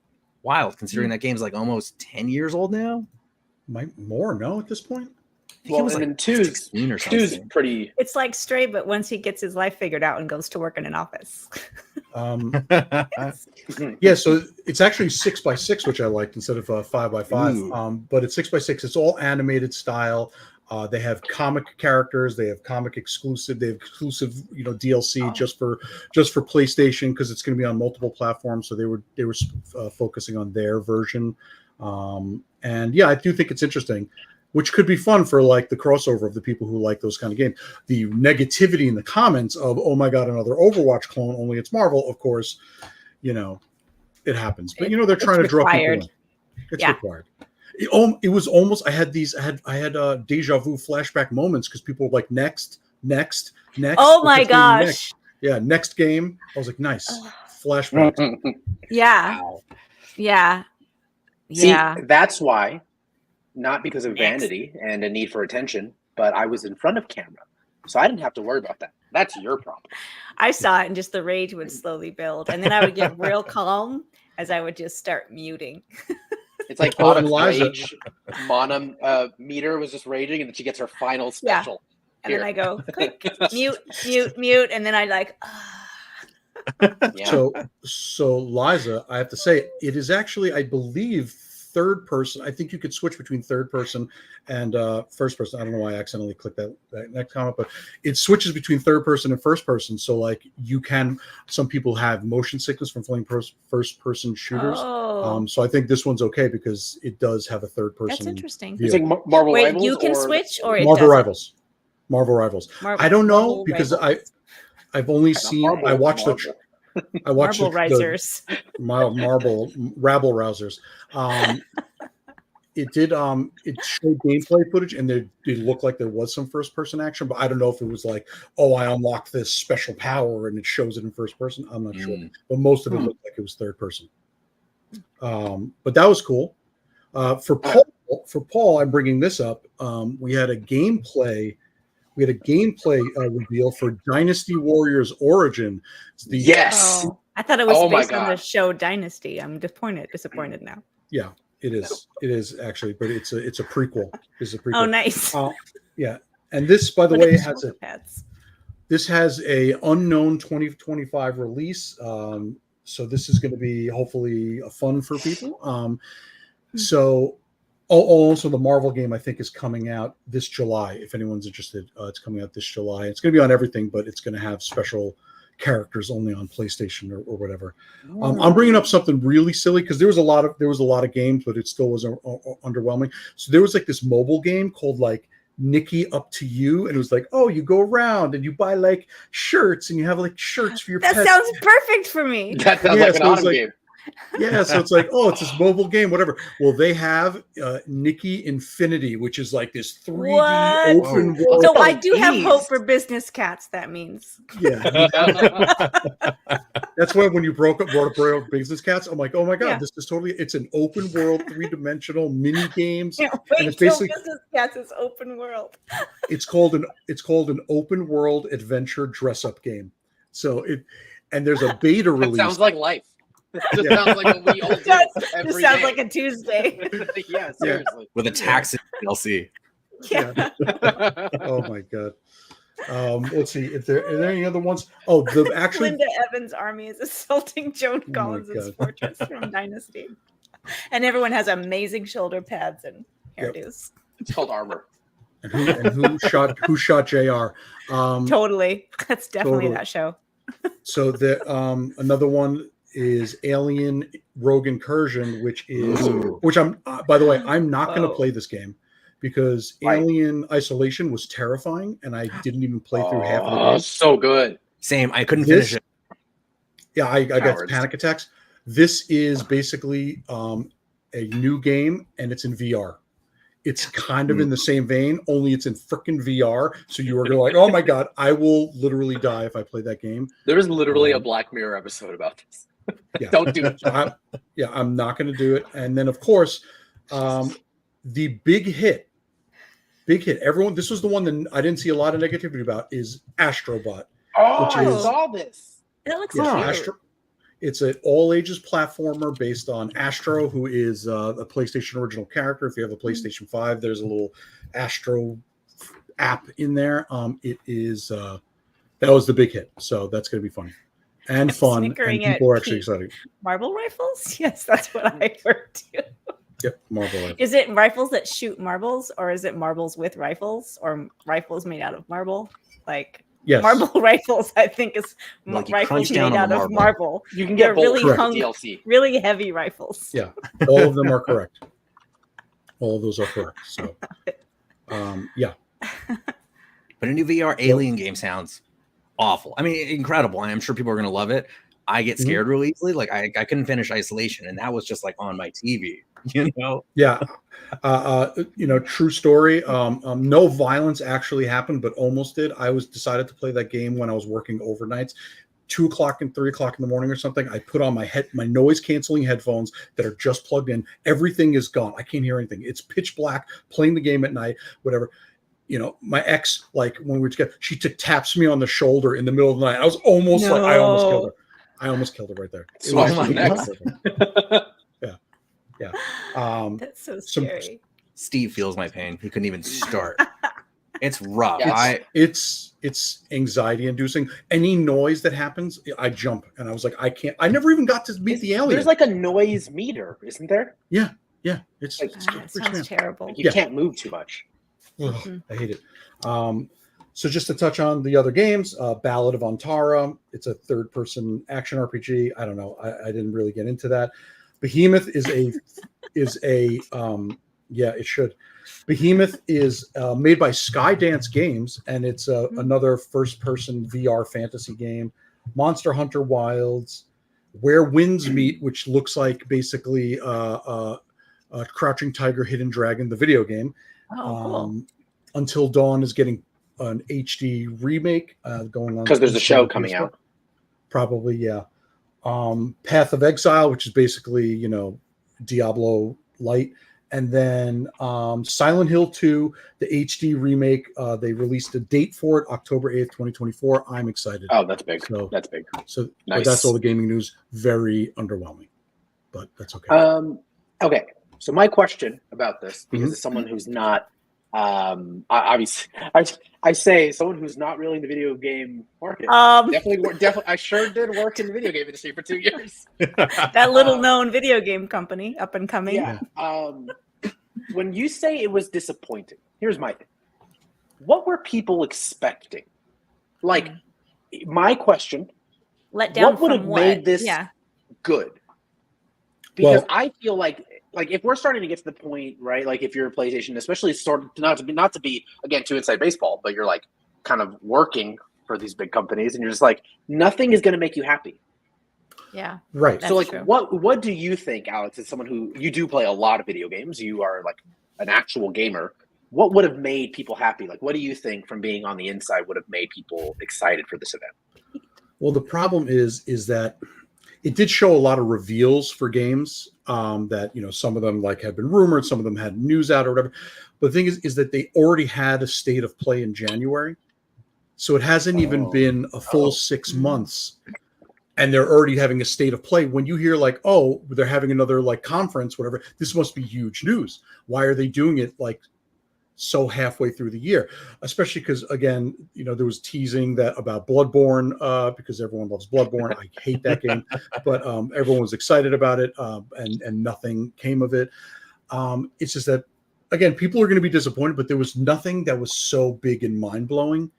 wild considering that game's like almost 10 years old now. Might more, no, at this point. Well, and then two's pretty. It's like Stray, but once he gets his life figured out and goes to work in an office. Yeah, so it's actually 6x6, which I liked instead of 5x5. But it's 6x6. It's all animated style. They have comic characters. They have comic exclusive. They have exclusive, DLC just for PlayStation because it's going to be on multiple platforms. So they were focusing on their version. And yeah, I do think it's interesting, which could be fun for like the crossover of the people who like those kind of games. The negativity in the comments of, oh my God, another Overwatch clone, only it's Marvel, of course, it happens. But they're trying to draw people in. It's required. It was almost, I had deja vu flashback moments because people were like, next. Oh my gosh. Next. Yeah, next game. I was like, nice. Flashback. Yeah. Wow. Yeah. See, Yeah. that's why, not because of vanity and a need for attention, but I was in front of camera. So I didn't have to worry about that. That's your problem. I saw it and just the rage would slowly build. And then I would get real calm as I would just start muting. It's like Autumn's rage meter was just raging, and then she gets her final special. And then I go, click, mute. And then I like, Yeah. So Liza, I have to say, it is actually, I believe, third person. I think you could switch between third person and first person. I don't know why I accidentally clicked that next comment, but it switches between third person and first person. So like some people have motion sickness from playing first person shooters. So I think this one's okay because it does have a third person. That's interesting. You think Marvel Wait, Rivals you can or switch or it Marvel doesn't? Rivals. Marvel Rivals. I don't know Marvel because Rivals. I've only seen. I watched Marble Risers. Marble rabble rousers. It did. It showed gameplay footage, and it looked like there was some first person action, but I don't know if it was like, oh, I unlocked this special power and it shows it in first person. I'm not sure, but most of it looked like it was third person. But that was cool. For Paul, I'm bringing this up. We had a gameplay reveal for Dynasty Warriors Origin. Yes. Oh, I thought it was Oh my based on the God. show Dynasty. I'm disappointed now. Yeah, it is. It is actually, but it's a prequel. It's a prequel. Oh, nice. Yeah, and this, by the Look at way, the has shoulder pads. this has a unknown 2025 release. So this is going to be hopefully fun for people. So. Also, the Marvel game I think is coming out this July. If anyone's interested, it's coming out this July. It's going to be on everything, but it's going to have special characters only on PlayStation or whatever. I'm bringing up something really silly because there was a lot of games, but it still was underwhelming. So there was like this mobile game called like Nikki Up to You, and it was like, oh, you go around and you buy like shirts and you have like shirts for your That pets. sounds perfect for me. That sounds Yeah, like an so it's autumn like- game. Yeah, so it's like, oh, it's this mobile game, whatever. Well, they have Nikki Infinity, which is like this 3D What? open world. So I do have Jeez. hope for business cats. That means. Yeah, that's why when you brought up Business Cats, I'm like, oh my God, Yeah. this is totally, it's an open world, 3-dimensional mini games. Can't And wait it's till basically- business cats is open world. It's called an open world adventure dress up game. So there's a beta That release. sounds like life. It just Yeah. sounds like what we all do This every sounds day. like a Tuesday. Yeah, seriously. with a tax DLC. Yeah. Oh my God. Let's see. Are there any other ones? Oh, the actually Linda Evans' army is assaulting Joan my Collins' God. fortress from Dynasty. And everyone has amazing shoulder pads and Yep. hairdos. It's called armor. and who shot JR. Totally. That's definitely Totally. that show. So the another one is Alien Rogue Incursion, which I'm by the way, I'm not going to Whoa. play this game because Why? Alien Isolation was terrifying and I didn't even play through half of the Oh, game. so good. Same. I couldn't This- finish it. Yeah, I got Cowards. panic attacks. This is basically a new game and it's in VR. It's kind of in the same vein, only it's in freaking VR. So you are going like, oh my God, I will literally die if I play that game. There was literally a Black Mirror episode about this. Yeah. Don't do it. So I'm not going to do it. And then, of course, the big hit. Everyone, this was the one that I didn't see a lot of negativity about is Astrobot. Oh, Which I is- saw this. It looks Yeah, cute. It's an all ages platformer based on Astro, who is a PlayStation original character. If you have a PlayStation 5, there's a little Astro app in there. It is that was the big hit, so that's going to be funny and fun, and Snickering at people are actually Pete. excited. Marble rifles? Yes, that's what I heard too. Yep, marble rifle. Is it rifles that shoot marbles, or is it marbles with rifles, or rifles made out of marble? Like Yes. marble rifles, I think is Like you rifles crunch down made on out the of marble. marble. You can They're get both really with hung, DLC. really heavy rifles. Yeah, all of them are correct. All of those are correct. So, yeah. But a new VR Alien game sounds awful. I mean, incredible. I'm sure people are going to love it. I get scared real easily. Like I couldn't finish Isolation, and that was just like on my TV. You know? Yeah. True story. No violence actually happened, but almost did. I decided to play that game when I was working overnights. 2 o'clock and 3 o'clock in the morning or something. I put on my noise canceling headphones that are just plugged in. Everything is gone. I can't hear anything. It's pitch black, playing the game at night, whatever. My ex, like when we were together, she taps me on the shoulder in the middle of the night. I was almost like, I almost killed her. I almost killed her right there. It Smash was the next. Yeah. That's so scary. Steve feels my pain. He couldn't even start. It's rough. Yes. It's anxiety inducing. Any noise that happens, I jump, and I was like, I can't. I never even got to meet the alien. There's like a noise meter, isn't there? Yeah. It's Like, That sounds terrible. Like you can't move too much. Ugh, I hate it. So just to touch on the other games, Ballad of Antara. It's a third-person action RPG. I don't know. I didn't really get into that. Behemoth is a yeah, it should. Behemoth is made by Skydance Games, and it's another first-person VR fantasy game. Monster Hunter Wilds, Where Winds Meet, which looks like basically Crouching Tiger, Hidden Dragon, the video game. Oh, cool. Until Dawn is getting an HD remake going on Because there's a show coming out. Probably, yeah. Path of Exile, which is basically Diablo Light, and then Silent Hill 2, the HD remake. They released a date for it, October 8th, 2024. I'm excited. Oh, that's big. So That's big. So Nice. but that's all the gaming news. Very underwhelming, but that's okay. Okay. So my question about this, because as someone who's not, obviously, I say someone who's not really in the video game market. Definitely. I sure did work in the video game industry for 2 years. That little known video game company, up and coming. Yeah. When you say it was disappointing, here's my thing. What were people expecting? Like, my question. Let down. What would have made this good? Because I feel like if we're starting to get to the point, right? Like if you're a PlayStation, especially sort of not to be again too inside baseball, but you're like kind of working for these big companies, and you're just like nothing is going to make you happy. Yeah. Right. So like, true. what do you think, Alex? As someone who you do play a lot of video games, you are like an actual gamer. What would have made people happy? Like, what do you think from being on the inside would have made people excited for this event? Well, the problem is that it did show a lot of reveals for games that, some of them like had been rumored, some of them had news out or whatever. But the thing is that they already had a state of play in January. So it hasn't even been a full 6 months. And they're already having a state of play. When you hear like, oh, they're having another like conference, whatever, this must be huge news. Why are they doing it like so halfway through the year? Especially because, again, there was teasing that about Bloodborne because everyone loves Bloodborne. I hate that game, but everyone was excited about it, and nothing came of it. It's just that, again, people are going to be disappointed, but there was nothing that was so big and mind-blowing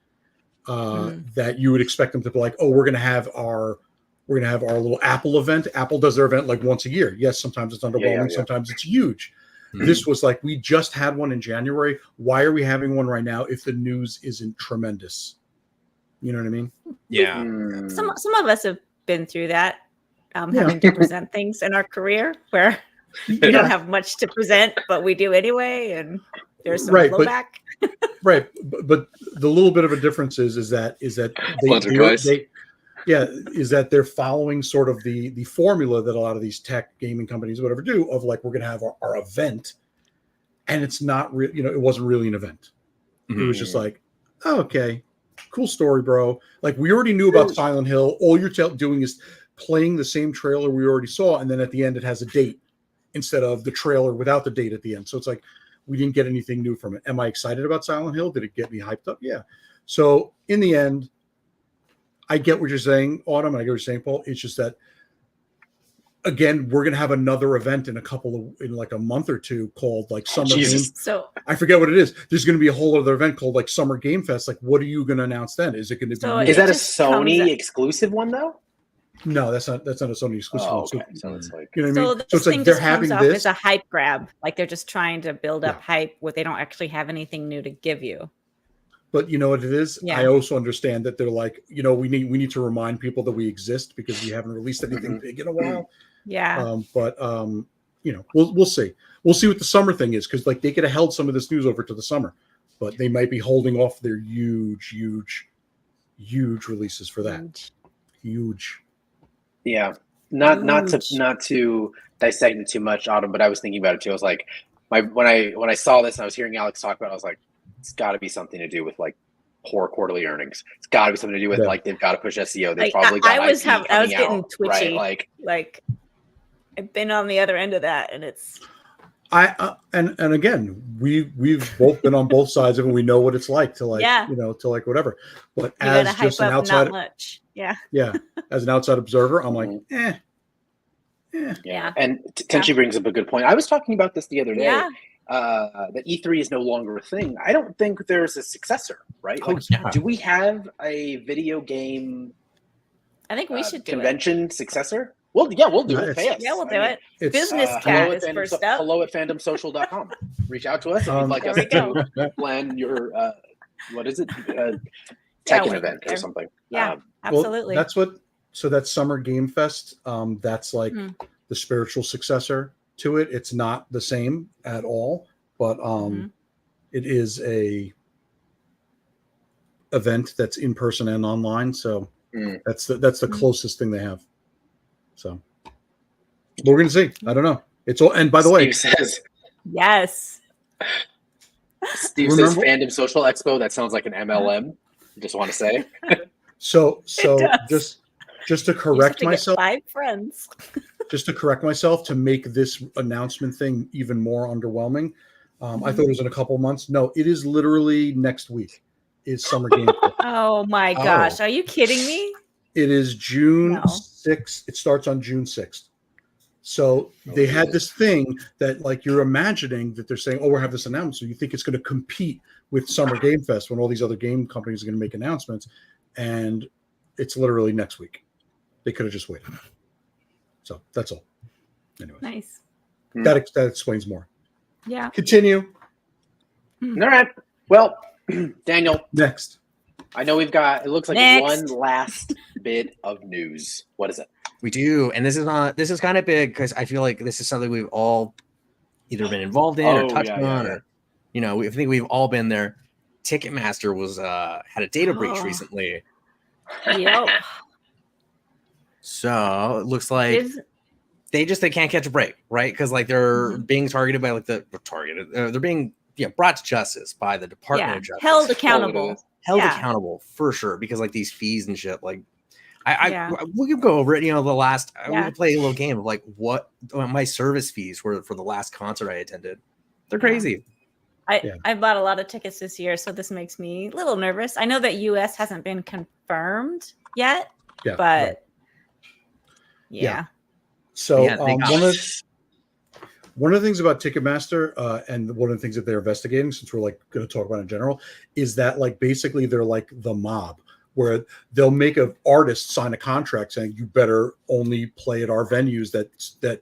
that you would expect them to be like, oh, we're going to have our little Apple event. Apple does their event like once a year. Yes, sometimes it's underwhelming, sometimes it's huge. This was like, we just had one in January. Why are we having one right now if the news isn't tremendous? You know what I mean? Yeah. Some of us have been through that, having to present things in our career where we don't have much to present, but we do anyway, and there's some blowback. Right, but the little bit of a difference is that they're following sort of the formula that a lot of these tech gaming companies, whatever, do of like, we're going to have our event, and it's not real. It wasn't really an event. It was just like, oh, okay, cool story, bro. Like, we already knew about Silent Hill. All you're doing is playing the same trailer we already saw, and then at the end it has a date instead of the trailer without the date at the end. So it's like, we didn't get anything new from it. Am I excited about Silent Hill? Did it get me hyped up? Yeah. So in the end, I get what you're saying, Autumn, and I get what you're saying, Paul. It's just that again, we're gonna have another event in like a month or two called like Summer Jesus. Game. So I forget what it is. There's gonna be a whole other event called like Summer Game Fest. Like, what are you gonna announce then? Is it gonna So be? Is that a just comes Sony out- exclusive one though? No, that's not a Sony exclusive. Oh, one. So, okay. So it's like you know what I So mean? this So it's like thing they're just comes having off this. as a hype grab. Like they're just trying to build up Yeah. hype what they don't actually have anything new to give you. But you know what it is? Yeah. I also understand that they're like, we need to remind people that we exist because we haven't released anything big in a while. Yeah. But we'll see. We'll see what the summer thing is, because like they could have held some of this news over to the summer, but they might be holding off their huge releases for that. Huge. yeah. Not Huge. to dissect it too much, Autumn, but I was thinking about it too. I was like, when I saw this and I was hearing Alex talk about it, I was like, it's got to be something to do with like poor quarterly earnings. It's got to be something to do with Yeah. like they've got to push SEO. They've Like, probably got I was IP I was coming getting out, twitchy. right? Like I've been on the other end of that, and it's And again, we've both been on both sides of it. We know what it's like to like, Yeah. to like whatever. But you gotta as hype just an up outside, not much. Yeah. yeah, as an outside observer, I'm like, Yeah. And Tenchi brings up a good point. I was talking about this the other day. Yeah. That E3 is no longer a thing. I don't think there's a successor, right? Oh, yeah. Do we have a video game I think we should do it. convention successor? Well, yeah, we'll do it. Nice. Pay us. Yeah, we'll do I mean, it. it's Business hello cat at is fandom- first up. hello at fandomsocial.com. Reach out to us if you'd like There us we go. to plan your what is it? Yeah, Tekken we'll event get or there. something. Yeah. Um, Absolutely. that's Summer Game Fest. That's like Hmm. the spiritual successor to it. It's not the same at all, but Mhm. it is a event that's in person and online. So Mm. that's the Mm. closest thing they have. So we're gonna see. I don't know. It's all. And by the way, Steve says Yes. Fandom Social Expo. That sounds like an MLM. Just want to say. so does. just to You just have correct to get myself. 5 friends. To make this announcement thing even more underwhelming. I Mm-hmm. thought it was in a couple months. No, it is literally next week. Is Summer Game Fest. Oh my Oh. gosh. Are you kidding me? It is June No. 6th. It starts on June 6th. So they had this thing that like you're imagining that they're saying, oh, we'll have this announcement. So you think it's going to compete with Summer Game Fest when all these other game companies are going to make announcements. And it's literally next week. They could have just waited. So that's all. Anyway, Nice. that explains more. Yeah. Continue. All right. Well, Daniel, Next. I know we've got. It looks like Next. one last bit of news. What is it? We do, and this is kind of big because I feel like this is something we've all either been involved in or touched on, or I think we've all been there. Ticketmaster was had a data breach Oh. recently, Yep. so it looks like Is- they can't catch a break, right? Because like they're being targeted by they're being brought to justice by the Department yeah. of Justice, Held accountable. held Yeah. accountable for sure, because like these fees and shit, like Yeah. we can go over it. The last we Yeah. could play a little game of like what my service fees were for the last concert I attended. They're Yeah. crazy. I bought a lot of tickets this year, so this makes me a little nervous. I know that US hasn't been confirmed yet, Yeah. but right. yeah. So Yeah, they got- one of the things about Ticketmaster, and one of the things that they're investigating, since we're like going to talk about in general, is that like basically they're like the mob, where they'll make an artist sign a contract saying you better only play at our venues that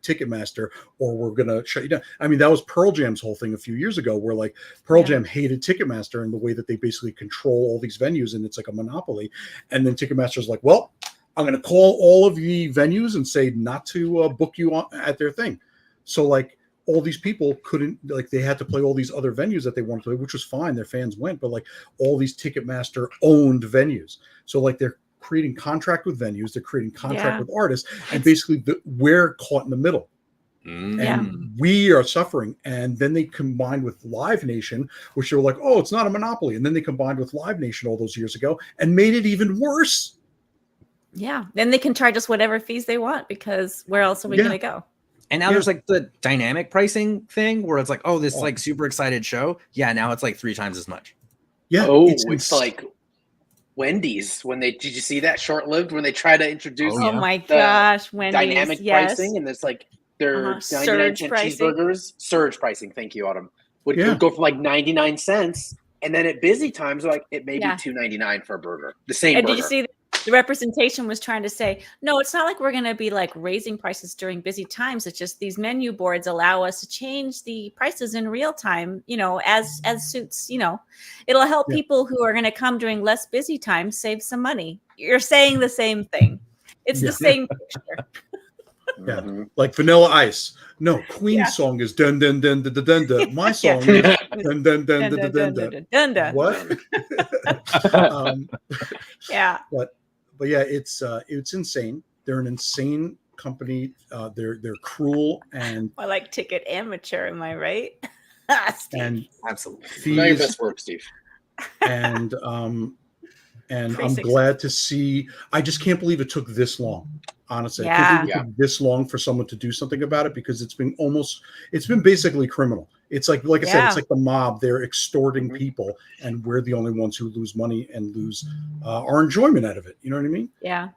Ticketmaster, or we're going to shut you down. I mean, that was Pearl Jam's whole thing a few years ago, where like Pearl Yeah. Jam hated Ticketmaster and the way that they basically control all these venues, and it's like a monopoly. And then Ticketmaster's like, well, I'm going to call all of the venues and say not to book you at their thing. So like all these people couldn't, like they had to play all these other venues that they wanted to play, which was fine. Their fans went, but like all these Ticketmaster owned venues. So like they're creating contract with venues, they're creating contract Yeah. with artists, and basically we're caught in the middle. Yeah. And we are suffering. And then they combined with Live Nation, which they were like, oh, it's not a monopoly. And then they combined with Live Nation all those years ago and made it even worse. Yeah. Then they can charge us whatever fees they want, because where else are we Yeah. going to go? And now Yeah. there's like the dynamic pricing thing where it's like, oh, this Oh. like super excited show. Yeah, now it's like 3 times as much. Yeah. Oh, it's it's like Wendy's when did you see that short-lived when they try to introduce Oh, Oh yeah. my gosh, Wendy's, dynamic yes. pricing, and it's like their 99 Surge cent pricing. cheeseburgers, surge pricing. Thank you, Autumn. Would Yeah. go for like 99 cents, and then at busy times, like it may be Yeah. $2.99 for a burger. The same And burger. did you see the representation was trying to say, no, it's not like we're going to be like raising prices during busy times. It's just these menu boards allow us to change the prices in real time, as suits, it'll help Yeah. people who are going to come during less busy times save some money. You're saying the same thing. It's Yeah. the same picture. Yeah. Mhm. Like Vanilla Ice. No, Queen's Yeah. song is dun dun dun dun dun dun dun. My song is dun dun dun dun dun dun dun. Dun, dun. What? Yeah. But yeah, it's insane. They're an insane company. They're cruel and I like ticket amateur. Am I right? Steve. and Absolutely. Not your fees best work, Steve. and I'm 360. glad to see. I just can't believe it took this long. Honestly, I Yeah. can't believe it took this long for someone to do something about it because it's been basically criminal. It's like I said, it's like the mob. They're extorting people, and we're the only ones who lose money and lose our enjoyment out of it. You know what I mean? Yeah.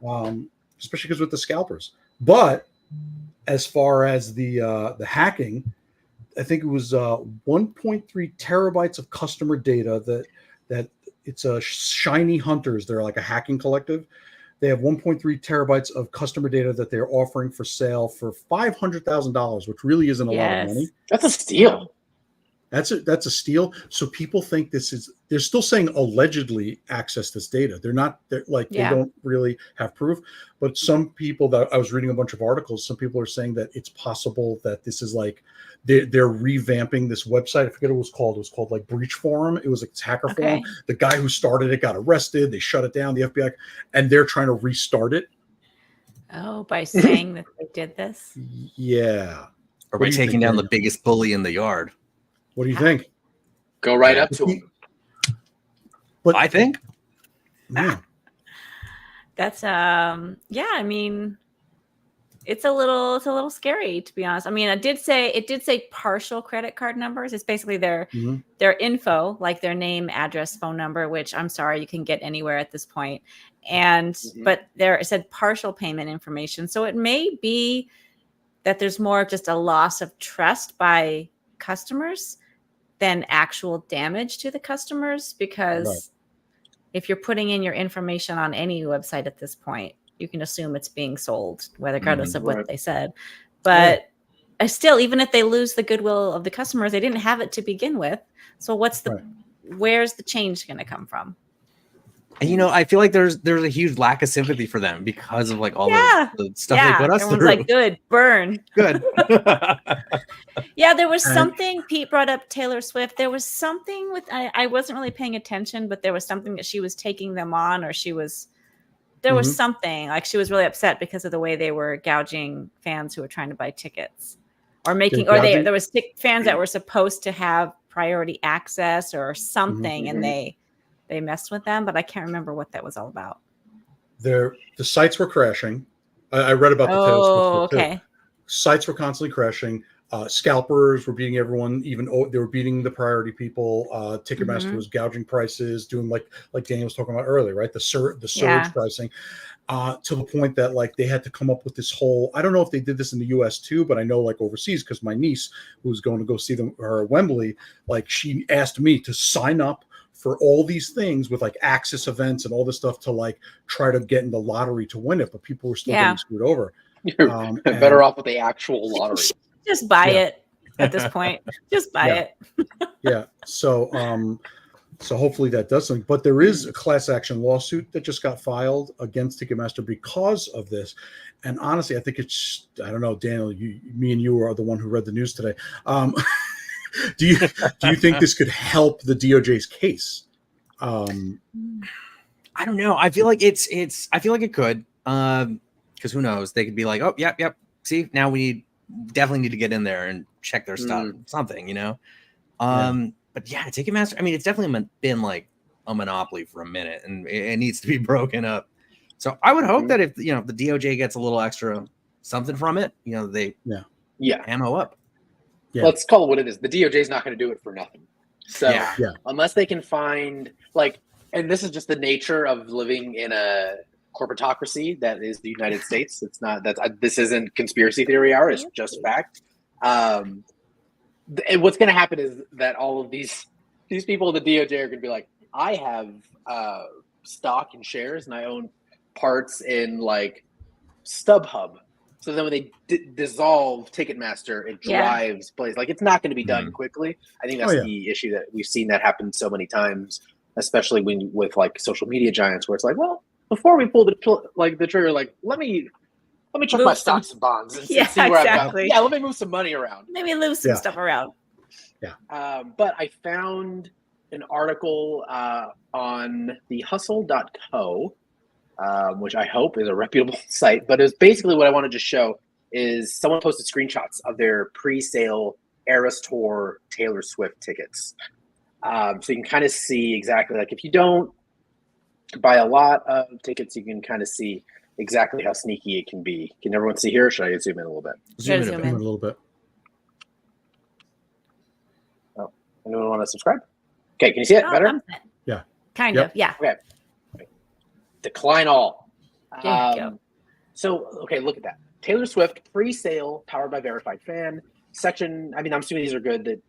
Especially because with the scalpers. But as far as the hacking, I think it was 1.3 terabytes of customer data that it's a Shiny Hunters. They're like a hacking collective. They have 1.3 terabytes of customer data that they're offering for sale for $500,000, which really isn't a lot of money. That's a steal. That's a steal. So people think they're still saying allegedly access this data. They don't really have proof. But some people that I was reading a bunch of articles, some people are saying that it's possible that this is like they're revamping this website. I forget what it was called. It was called like Breach Forum. It was like Hacker Forum. The guy who started it got arrested. They shut it down, the FBI, and they're trying to restart it. Oh, by saying that they did this? Yeah. Or What by do you taking think, down the Daniel? biggest bully in the yard. What do you think? Go right up to him. But I think. yeah. That's I mean, it's a little scary, to be honest. I mean, it did say partial credit card numbers. It's basically their info, like their name, address, phone number, which I'm sorry, you can get anywhere at this point. And but it said partial payment information. So it may be that there's more of just a loss of trust by customers than actual damage to the customers, because if you're putting in your information on any website at this point, you can assume it's being sold, regardless of what they said. But still, even if they lose the goodwill of the customers, they didn't have it to begin with. So where's the change going to come from? And I feel like there's a huge lack of sympathy for them because of like all the stuff they put us Everyone's through. like, good, burn. Good. Yeah, there was something. Pete brought up Taylor Swift. There was something with I wasn't really paying attention, but there was something that she was taking them on, or there was something like she was really upset because of the way they were gouging fans who were trying to buy tickets, or there was fans that were supposed to have priority access or something, and they messed with them, but I can't remember what that was all about. The sites were crashing. I read about the Taylor Swift too. Sites were constantly crashing. Scalpers were beating everyone. Even they were beating the priority people. Ticketmaster was gouging prices, doing like Daniel was talking about earlier, right? The surge pricing, to the point that like they had to come up with this whole. I don't know if they did this in the U.S. too, but I know like overseas, because my niece, who's going to go see her at Wembley, like she asked me to sign up for all these things with like access events and all this stuff to like try to get in the lottery to win it, but people were still getting screwed over. You're better off with the actual lottery. Just buy it at this point. Just buy it. Yeah. So hopefully that does something. But there is a class action lawsuit that just got filed against Ticketmaster because of this. And honestly, I think I don't know, Daniel, me and you are the one who read the news today. Do you think this could help the DOJ's case? I don't know. I feel like I feel like it could. Because who knows? They could be like, oh, yep. See, now we definitely need to get in there and check their stuff, something, But yeah, Ticketmaster, I mean, it's definitely been like a monopoly for a minute, and it needs to be broken up. So I would hope that if the DOJ gets a little extra something from it, they ammo up. Yeah. Let's call it what it is. The DOJ is not going to do it for nothing. So unless they can find, like, And this is just the nature of living in a corporatocracy that is the United States. It's not that this isn't conspiracy theory hour. It's just fact. And what's going to happen is that all of these people in the DOJ are going to be like, I have stock and shares, and I own parts in like StubHub. So then when they dissolve Ticketmaster, it drives plays. Like, it's not going to be done quickly. I think that's the issue that we've seen that happen so many times, especially with like social media giants, where it's like, well, before we pull the trigger, like let me check my stocks and bonds and see where exactly. I'm at. Yeah, let me move some money around. Maybe lose some stuff around. Yeah. But I found an article on thehustle.co, which I hope is a reputable site. But it was basically what I wanted to show is someone posted screenshots of their pre-sale Eras Tour Taylor Swift tickets. So you can kind of see exactly, like, if you don't buy a lot of tickets, you can kind of see exactly how sneaky it can be. Can everyone see here? Or should I zoom in a little bit? Zoom in A little bit. Oh, anyone want to subscribe? Okay, can you see it better? Yeah. Kind of, yeah. Okay. Decline all. There you go. So, okay, look at that. Taylor Swift pre-sale, powered by Verified Fan. Section, I'm assuming these are good. That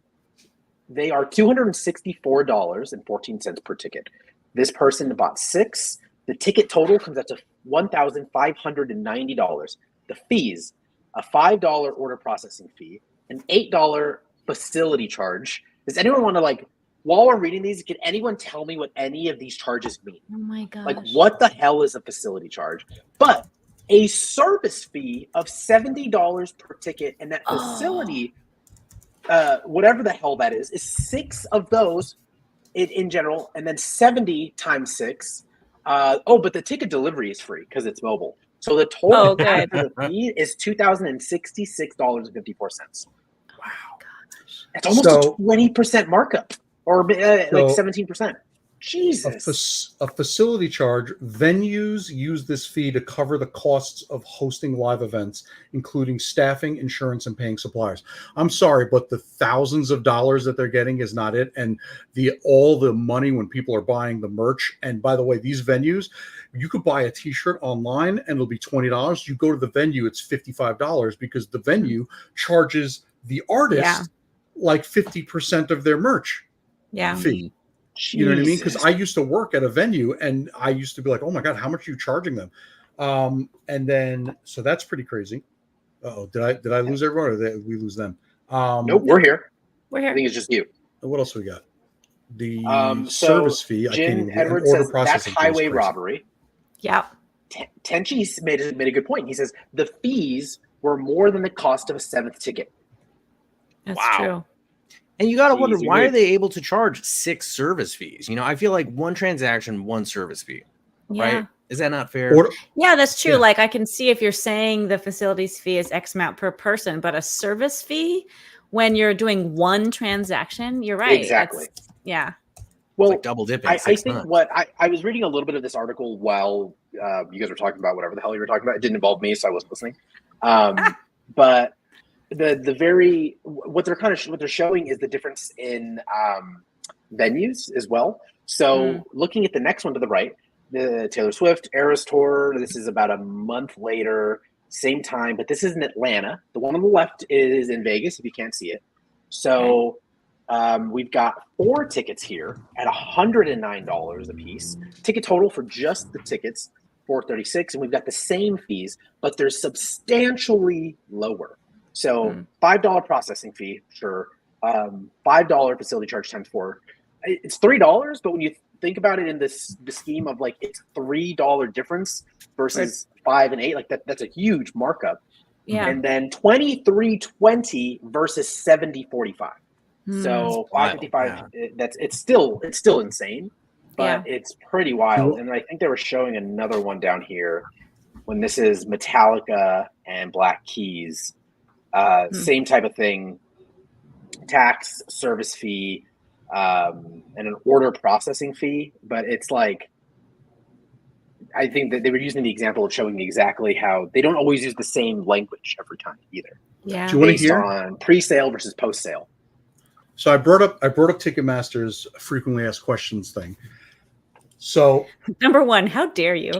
they are $264.14 per ticket. This person bought 6. The ticket total comes out to $1,590. The fees, a $5 order processing fee, an $8 facility charge. Does anyone want to, like, while we're reading these, can anyone tell me what any of these charges mean? Oh my gosh. Like, what the hell is a facility charge? But a service fee of $70 per ticket, and that facility, whatever the hell that is 6 of those in general, and then 70 times 6. But the ticket delivery is free because it's mobile. So the total after the fee is $2,066.54. Wow, gosh, that's almost a 20% markup, or like 17%. Jesus. A facility charge. Venues use this fee to cover the costs of hosting live events, including staffing, insurance, and paying suppliers. I'm sorry, but the thousands of dollars that they're getting is not it. And all the money when people are buying the merch. And by the way, these venues, you could buy a t-shirt online and it'll be $20. You go to the venue, it's $55 because the venue charges the artist like 50% of their merch fee. Jesus. You know what I mean? Because I used to work at a venue and I used to be like, oh my God, how much are you charging them? And then, so that's pretty crazy. Uh-oh, did I lose everyone or did we lose them? Nope, we're here. We're here. I think it's just you. What else we got? The so service fee. Jen Edwards says that's highway robbery. Yeah. Tenchi made a good point. He says the fees were more than the cost of a 7th ticket. That's true. And you got to wonder, why are they able to charge 6 service fees? You know, I feel like one transaction, one service fee, right? Is that not fair? Yeah, that's true. Yeah. Like, I can see if you're saying the facilities fee is X amount per person, but a service fee when you're doing one transaction, you're right. Exactly. Well, like double dipping. I think what I was reading a little bit of this article while you guys were talking about whatever the hell you were talking about. It didn't involve me, so I wasn't listening. But what they're showing is the difference in venues as well. So looking at the next one to the right, the Taylor Swift Eras Tour, this is about a month later, same time, but this is in Atlanta. The one on the left is in Vegas, if you can't see it. So we've got 4 tickets here at $109 a piece. Ticket total for just the tickets, $436, and we've got the same fees, but they're substantially lower. So $5 processing fee, sure. $5 facility charge times 4. It's $3, but when you think about it in the scheme of like it's $3 difference versus 5 and 8, like that's a huge markup. Yeah. And then $23.20 versus $70.45. So $5.55. It's still insane, but it's pretty wild. And I think they were showing another one down here when this is Metallica and Black Keys. Same type of thing, tax, service fee, and an order processing fee. But it's like, I think that they were using the example of showing exactly how they don't always use the same language every time either. Yeah. Do you want to hear on pre-sale versus post-sale? So I brought up Ticketmaster's frequently asked questions thing. So Number one, how dare you?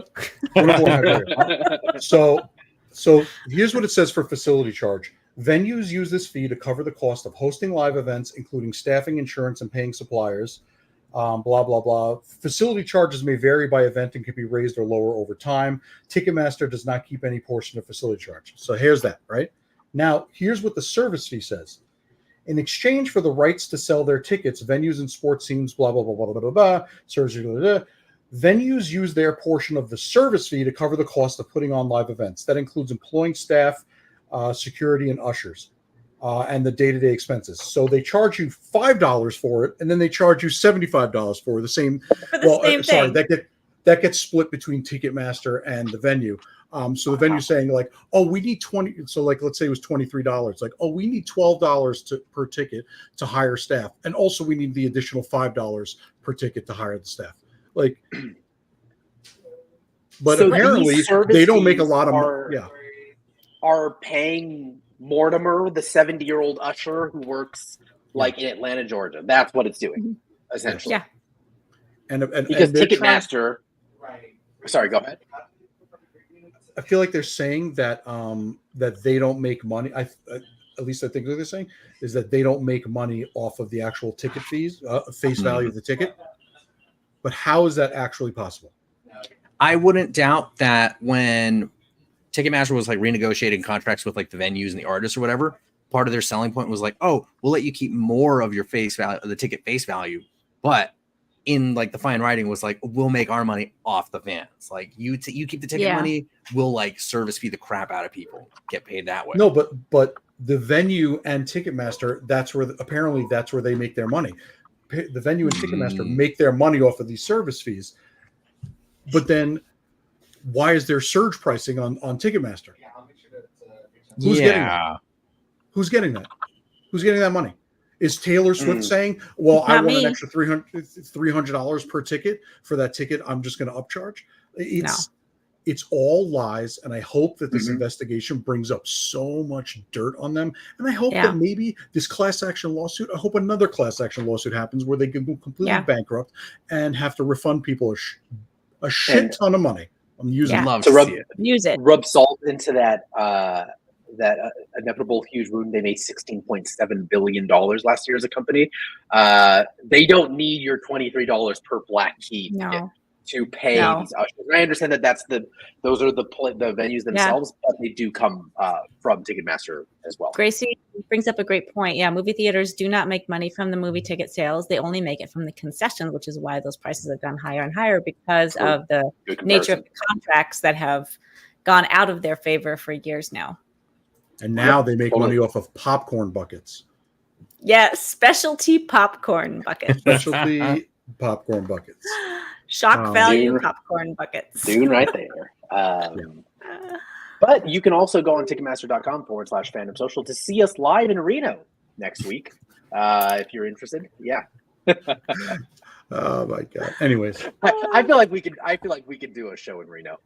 So here's what it says for facility charge. Venues use this fee to cover the cost of hosting live events, including staffing, insurance, and paying suppliers. Blah, blah, blah. Facility charges may vary by event and can be raised or lower over time. Ticketmaster does not keep any portion of facility charge. So here's that, right? Now, here's what the service fee says. In exchange for the rights to sell their tickets, venues and sports teams, blah, blah, blah, blah, blah, blah, blah, service, blah, blah, blah, venues use their portion of the service fee to cover the cost of putting on live events. That includes employing staff, security, and ushers, and the day-to-day expenses. So they charge you $5 for it, and then they charge you $75 for the same. Same sorry, thing. that gets split between Ticketmaster and the venue. So the venue's saying like, oh, we need 20. So like, let's say it was $23. Like, oh, we need $12 per ticket to hire staff, and also we need the additional $5 per ticket to hire the staff. Like, but So apparently these service they don't make a fees lot of money. are- Yeah. Are paying Mortimer, the 70-year-old usher who works like in Atlanta, Georgia. That's what it's doing, essentially. Yeah. And Because they're trying- Ticketmaster. Sorry, go ahead. I feel like they're saying that that they don't make money. At least I think what they're saying is that they don't make money off of the actual ticket fees, face value of the ticket. But how is that actually possible? I wouldn't doubt that when Ticketmaster was like renegotiating contracts with like the venues and the artists or whatever, part of their selling point was like, oh, we'll let you keep more of your face value, the ticket face value, but in like the fine writing was like, we'll make our money off the fans. Like you keep the ticket money, we'll like service fee the crap out of people, get paid that way. No, but the venue and Ticketmaster, apparently that's where they make their money. The venue and Ticketmaster make their money off of these service fees. But then why is there surge pricing on Ticketmaster? Who's getting that? Who's getting that? Who's getting that money? Is Taylor Swift saying, well, I want an extra $300 per ticket for that ticket, I'm just going to upcharge? It's all lies, and I hope that this investigation brings up so much dirt on them. And I hope that maybe this class action lawsuit, I hope another class action lawsuit happens where they can go completely bankrupt and have to refund people a shit ton of money. I'm using love to to see it. Use it. Rub salt into that inevitable huge wound. They made $16.7 billion last year as a company. They don't need your $23 per black key to pay these ushers. And I understand that those are the venues themselves, but they do come from Ticketmaster as well. Gracie brings up a great point. Yeah, movie theaters do not make money from the movie ticket sales. They only make it from the concessions, which is why those prices have gone higher and higher because of the nature of the contracts that have gone out of their favor for years now. And now they make money off of popcorn buckets. Yeah, specialty popcorn buckets. Specialty popcorn buckets. Shock value popcorn buckets. Dude, right there. But you can also go on Ticketmaster.com/Fandom Social to see us live in Reno next week, if you're interested. Yeah. Oh my god. Anyways, I feel like we could do a show in Reno.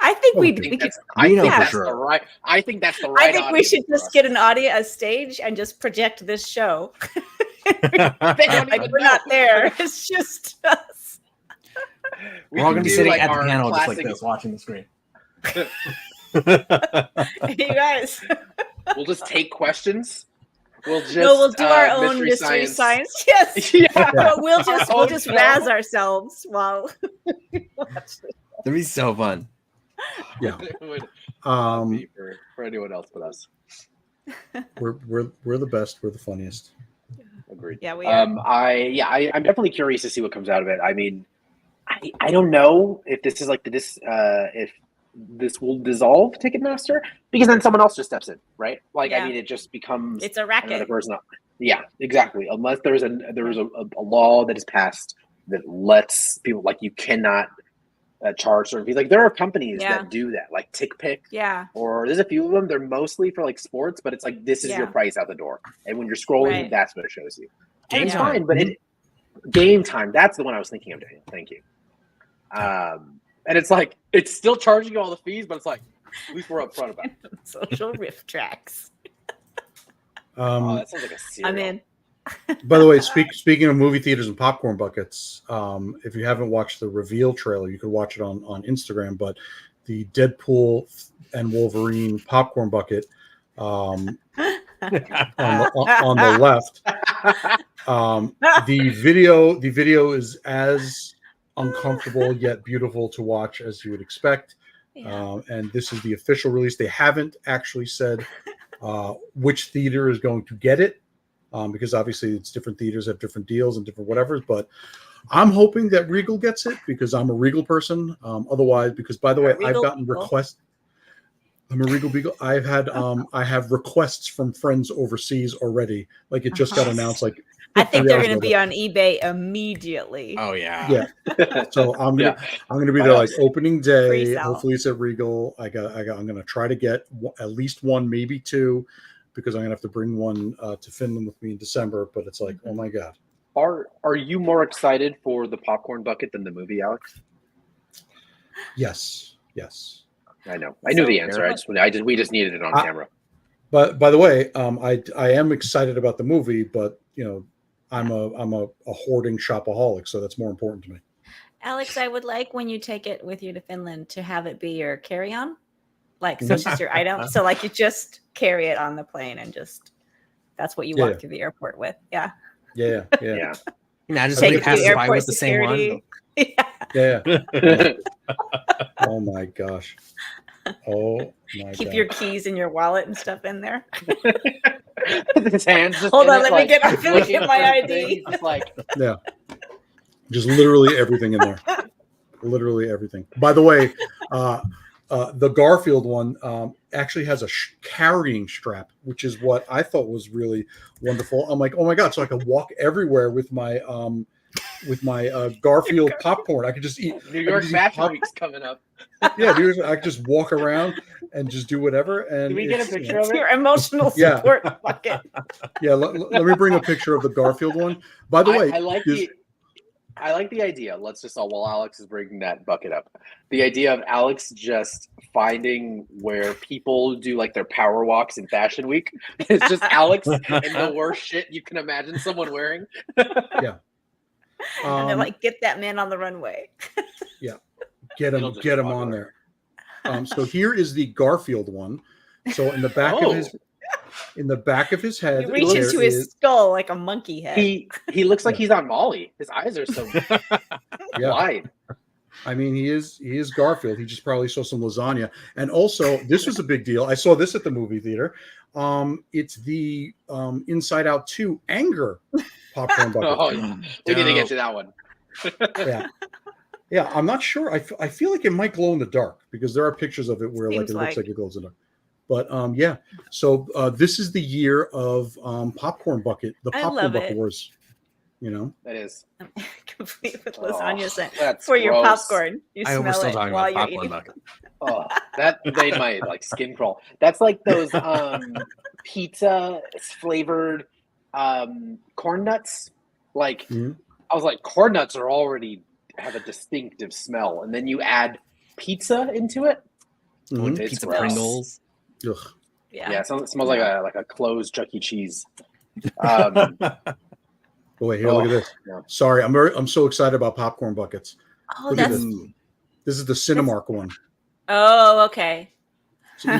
I think we could. For sure. I think that's the right. I think we should just get a stage, and just project this show. Like, we're not there. It's just us. We're all going to be sitting at the panel just like this, watching the screen. Hey, you guys. We'll just take questions. We'll do our own mystery science. Yes. But we'll just razz ourselves while we watch this. That'd be so fun. Yeah. It would be for anyone else but us. We're the best. We're the funniest. Agreed. Yeah, we are. I'm definitely curious to see what comes out of it. I mean, I don't know if this is like if this will dissolve Ticketmaster, because then someone else just steps in, right? Like, I mean, it just becomes it's a racket. Another person. Yeah, exactly. Unless there's a law that is passed that lets people, like, you cannot charge certain fees. Like, there are companies that do that, like TickPick. Yeah. Or there's a few of them. They're mostly for like sports, but it's like, this is your price out the door, and when you're scrolling, that's what it shows you. And it's fine, but Game Time. That's the one I was thinking of, Daniel. Thank you. And it's like, it's still charging you all the fees, but it's like, at least we're upfront about it. Social riff tracks. That sounds like a serial. I'm in. By the way, speaking of movie theaters and popcorn buckets, if you haven't watched the reveal trailer, you could watch it on Instagram. But the Deadpool and Wolverine popcorn bucket on the left, the video is as uncomfortable yet beautiful to watch as you would expect. Yeah. And this is the official release. They haven't actually said which theater is going to get it. Because obviously it's different theaters have different deals and different whatevers, but I'm hoping that Regal gets it because I'm a Regal person. Otherwise, because by the way, I've gotten requests. I'm a Regal Beagle. I have requests from friends overseas already. Like it just got announced. Like I think they're going to be on eBay immediately. Oh yeah. So I'm gonna be there like opening day. Pre-sale. Hopefully it's at Regal. I'm gonna try to get at least one, maybe two. Because I'm gonna have to bring one to Finland with me in December, but it's like, oh my god! Are you more excited for the popcorn bucket than the movie, Alex? Yes. I know. I knew the answer. We just needed it on camera. But by the way, I am excited about the movie, but you know, I'm a hoarding shopaholic, so that's more important to me. Alex, I would like when you take it with you to Finland to have it be your carry-on. Like, so it's just your item. So like you just carry it on the plane and just, that's what you walk through the airport with. Yeah. Yeah. Now just Take like it to the pass by airport with the same one. security. Yeah. Oh my gosh. Oh my Keep God. your keys and your wallet and stuff in there. His hands just Hold in on, it, let me get my ID. He's just like, Yeah. Just literally everything in there. Literally everything. By the way, the Garfield one actually has a carrying strap, which is what I thought was really wonderful. I'm like, oh my god! So I can walk everywhere with my Garfield popcorn. I could just eat. New York Fashion Week's coming up. Yeah, I could just walk around and just do whatever. And Can we get a picture of It's it? your emotional support bucket. Yeah, let me bring a picture of the Garfield one. By the way, I like the idea. Let's just while Alex is bringing that bucket up, the idea of Alex just finding where people do like their power walks in Fashion Week. It's just Alex in the worst shit you can imagine someone wearing. Yeah. And they're like, get that man on the runway. Yeah. Get him on there. So here is the Garfield one. So in the back of his head, You reach into his skull like a monkey head. He looks like he's on Molly. His eyes are so wide. I mean, he is Garfield. He just probably saw some lasagna. And also, this was a big deal. I saw this at the movie theater. It's the Inside Out 2 Anger popcorn bucket. Oh, yeah. We need to get to that one. Yeah, I'm not sure. I feel like it might glow in the dark because there are pictures of it where Seems it looks like it glows in the dark. But yeah, so this is the year of popcorn bucket, the popcorn bucket wars. You know, that is complete with lasagna scent that's for your gross. popcorn. You smell it while you're eating. Bucket. Oh, that made my like skin crawl. That's like those pizza flavored corn nuts. Like I was like, corn nuts are already have a distinctive smell, and then you add pizza into it. Mm-hmm. Pizza Pringles. Ugh. Yeah, it smells like a closed Chuck E. Cheese. Oh, wait, here, look at this. Yeah. Sorry, I'm so excited about popcorn buckets. Oh, this is the Cinemark one. Oh, okay. So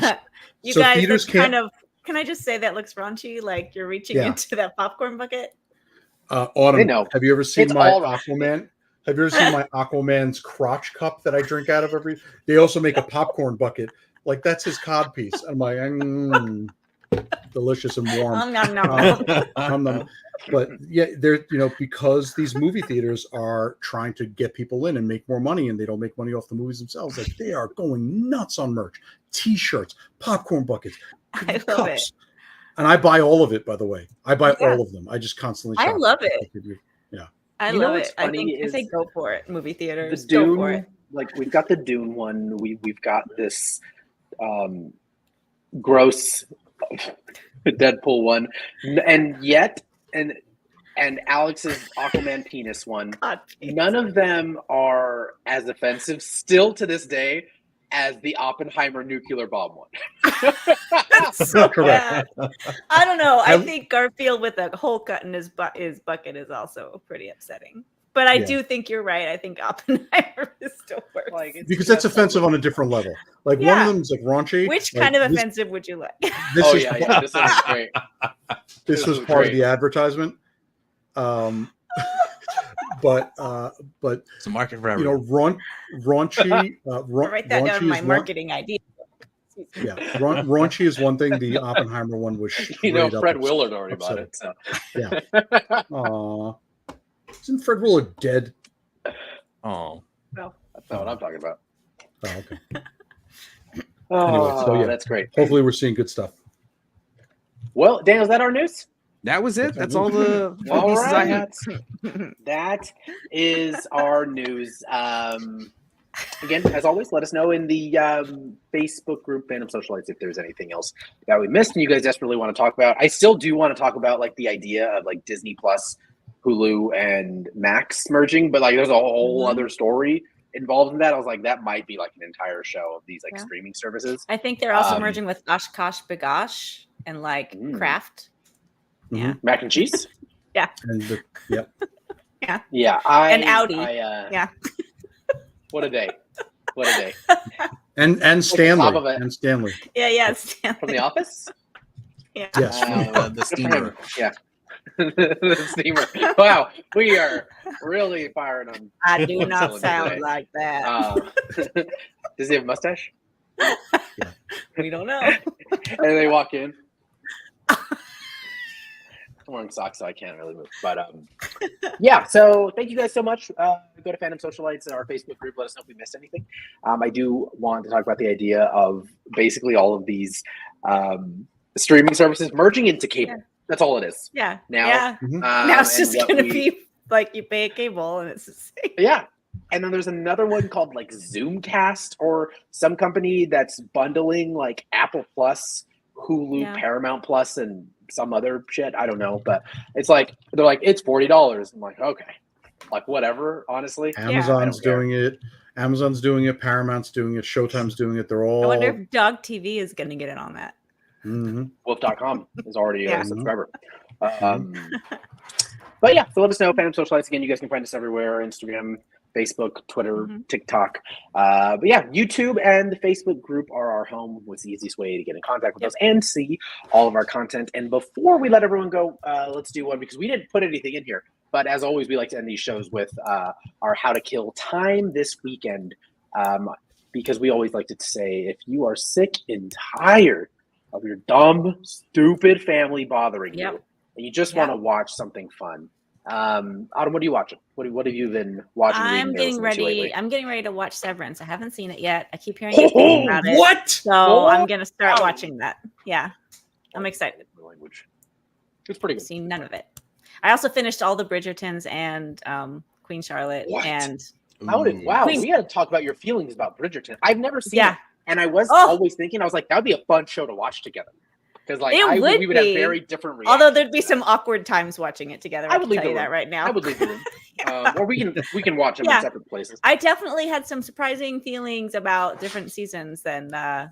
you guys, that's kind of. Can I just say that looks raunchy? Like you're reaching into that popcorn bucket. Autumn, have you ever seen my Aquaman? Have you ever seen my Aquaman's crotch cup that I drink out of every? They also make a popcorn bucket. Like that's his cod piece. I'm like, delicious and warm. But yeah, they're because these movie theaters are trying to get people in and make more money, and they don't make money off the movies themselves. Like they are going nuts on merch, T-shirts, popcorn buckets, cups, and I buy all of it. By the way, I buy all of them. I just constantly shop. I love it. Yeah, I love it. I think go for it. Movie theaters, the Dune, go for it. Like we've got the Dune one. We've got this gross Deadpool one, and Alex's Aquaman penis one. None of them are as offensive still to this day as the Oppenheimer nuclear bomb one. That's so Correct. bad. I don't know. I Have- think Garfield with a hole cut in his bucket is also pretty upsetting. But I Yeah. do think you're right. I think Oppenheimer is still worse. Like, it's Because that's just offensive on a different level. Like one Yeah. of them is like raunchy. Which like, kind of this- offensive would you like? This Oh is yeah, yeah. This is great. this This was is part great. of the advertisement. But It's a market for you everyone. know, raunchy. I'll write that down in my is one, marketing idea. yeah, raunchy is one thing. The Oppenheimer one was You know, straight up Fred upset- Willard already bought it. So Yeah. Aw. Isn't Fred Willard dead? Oh, no, that's not what I'm talking about. Oh, okay. Oh, Anyway, so yeah. that's great. Hopefully, we're seeing good stuff. Well, Dan, is that our news? that was it. That's all the All pieces I right. had. That is our news. Again, as always, let us know in the Facebook group Phantom Socialites if there's anything else that we missed and you guys desperately want to talk about. I still do want to talk about like the idea of like Disney Plus, Hulu, and Max merging, but like there's a whole Mhm. other story involved in that. I was like, that might be like an entire show of these like Yeah. streaming services. I think they're also Um, merging with Oshkosh Bagosh and like Kraft. Yeah. Mac and cheese. And Yeah, And Audi. Yeah. What a day! What a day and top of Stanley it. and Stanley. Yeah. from The Office. Yeah. Yes. The good for steamer. him. Yeah. The steamer. Wow, we are really firing on. I do not Cylinder sound today. like that. Does he have a mustache? We don't know. And they walk in. I'm wearing socks, so I can't really move. But yeah. So thank you guys so much. Go to Phantom Socialites in our Facebook group. Let us know if we missed anything. I do want to talk about the idea of basically all of these streaming services merging into cable. Yeah. That's all it is. Yeah. Now- yeah. Now it's and just what gonna we- be like you pay a cable and it's the same. Yeah. And then there's another one called like Zoomcast or some company that's bundling like Apple Plus, Hulu, Yeah. Paramount Plus, and some other shit. I don't know. But it's like, they're like, it's $40. I'm like, okay. Like, whatever, honestly. Amazon's care. doing it. Amazon's doing it. Paramount's doing it. Showtime's doing it. They're all. I wonder if Dog TV is gonna get in on that. Mhm. Wolf.com is already Yeah. a subscriber. But yeah, so let us know. Phantom Socialites. Again, you guys can find us everywhere: Instagram, Facebook, Twitter, Mhm. TikTok. But yeah, YouTube and the Facebook group are our home. Was the easiest way to get in contact with us and see all of our content. And before we let everyone go, let's do one because we didn't put anything in here. But as always, we like to end these shows with our How to Kill Time this weekend. Because we always like to say, if you are sick and tired of your dumb, stupid family bothering Yep. you, and you just Yep. want to watch something fun. Autumn, what are you watching? What have you been watching? I'm reading, or getting listening to ready. lately? I'm getting ready to watch Severance. I haven't seen it yet. I keep hearing good things about it. What? So Oh, I'm gonna start wow. watching that. Yeah. I'm excited. The language. It's pretty I've good. seen none of it. I also finished all the Bridgertons and Queen Charlotte What? and Ooh. Wow, Queen- we got to talk about your feelings about Bridgerton. I've never seen yeah. it, and I was Oh. always thinking, I was like, that would be a fun show to watch together. Because like It would we would have be. very different reactions. Although there'd be some awkward times watching it together. I I would can leave tell the you that room. right now. I would leave the room. Or we can watch them Yeah. in separate places. I definitely had some surprising feelings about different seasons. And I'll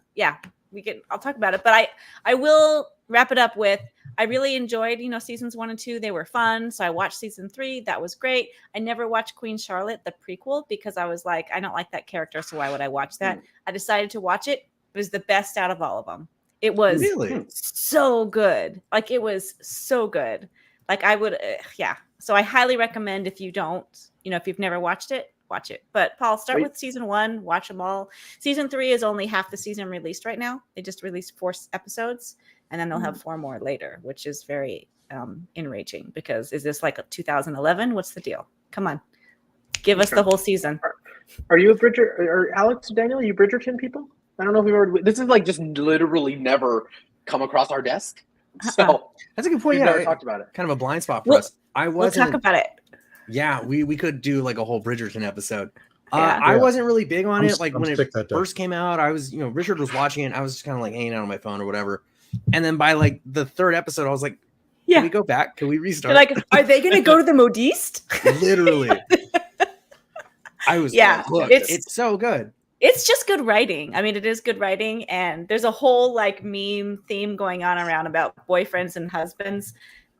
talk about it. But I will wrap it up with I really enjoyed, seasons 1 and 2. They were fun. So I watched season 3. That was great. I never watched Queen Charlotte, the prequel, because I was like, I don't like that character. So why would I watch that? I decided to watch it. It was the best out of all of them. It was Really? so good. Like it was so good. Like I would, yeah. So I highly recommend if you don't, if you've never watched it, watch it. But Paul, start Wait. with season 1, watch them all. Season 3 is only half the season released right now. They just released 4 episodes and then they'll have 4 more later, which is very enraging because is this like a 2011? What's the deal? Come on. Give us the whole season. Are you a or Alex, Daniel? Are you Bridgerton people? I don't know if we've ever. This is like just literally never come across our desk. So That's a good point. we've Yeah, never talked about it. kind of a blind spot for We'll- us. I We'll wasn't. talk about it. Yeah, we could do like a whole Bridgerton episode. Yeah. I wasn't really big on I'm it. Like I'm when it stick that down. first came out, I was, Richard was watching it. I was just kind of like hanging out on my phone or whatever. And then by like the 3rd episode, I was like, Yeah. can we go back? Can we They're restart? like, are they going to go to the Modiste? Literally. I was Yeah, hooked. it's- It's so good. It's just good writing. I mean, it is good writing, and there's a whole like meme theme going on around about boyfriends and husbands,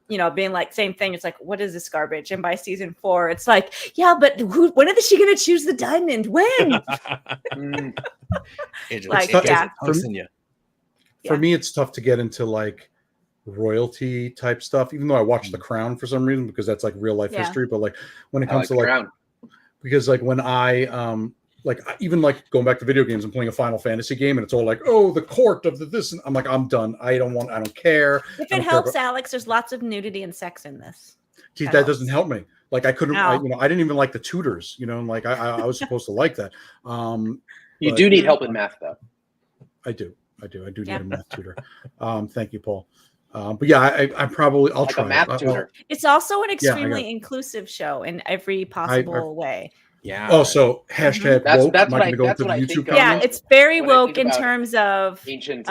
being like same thing. It's like, what is this garbage? And by season 4, it's like, yeah, but when is she going to choose the diamond? When? For me, it's tough to get into like royalty type stuff, even though I watch The Crown for some reason, because that's like real life history. But like when it comes to like, Crown. Because like when I even like going back to video games and playing a Final Fantasy game, and it's all like, oh, the court of this, and I'm like, I'm done. I don't care. If it helps, Alex, there's lots of nudity and sex in this. See, that doesn't help me. Like I couldn't, I didn't even like the Tudors. Like I was supposed to like that. You do need help in math, though. I do need a math tutor. Thank you, Paul. But yeah, I'll like try a math tutor. It's also an extremely inclusive show in every possible way. Yeah. Oh, so hashtag woke. That's what I think. Yeah, it's very woke in terms of ancient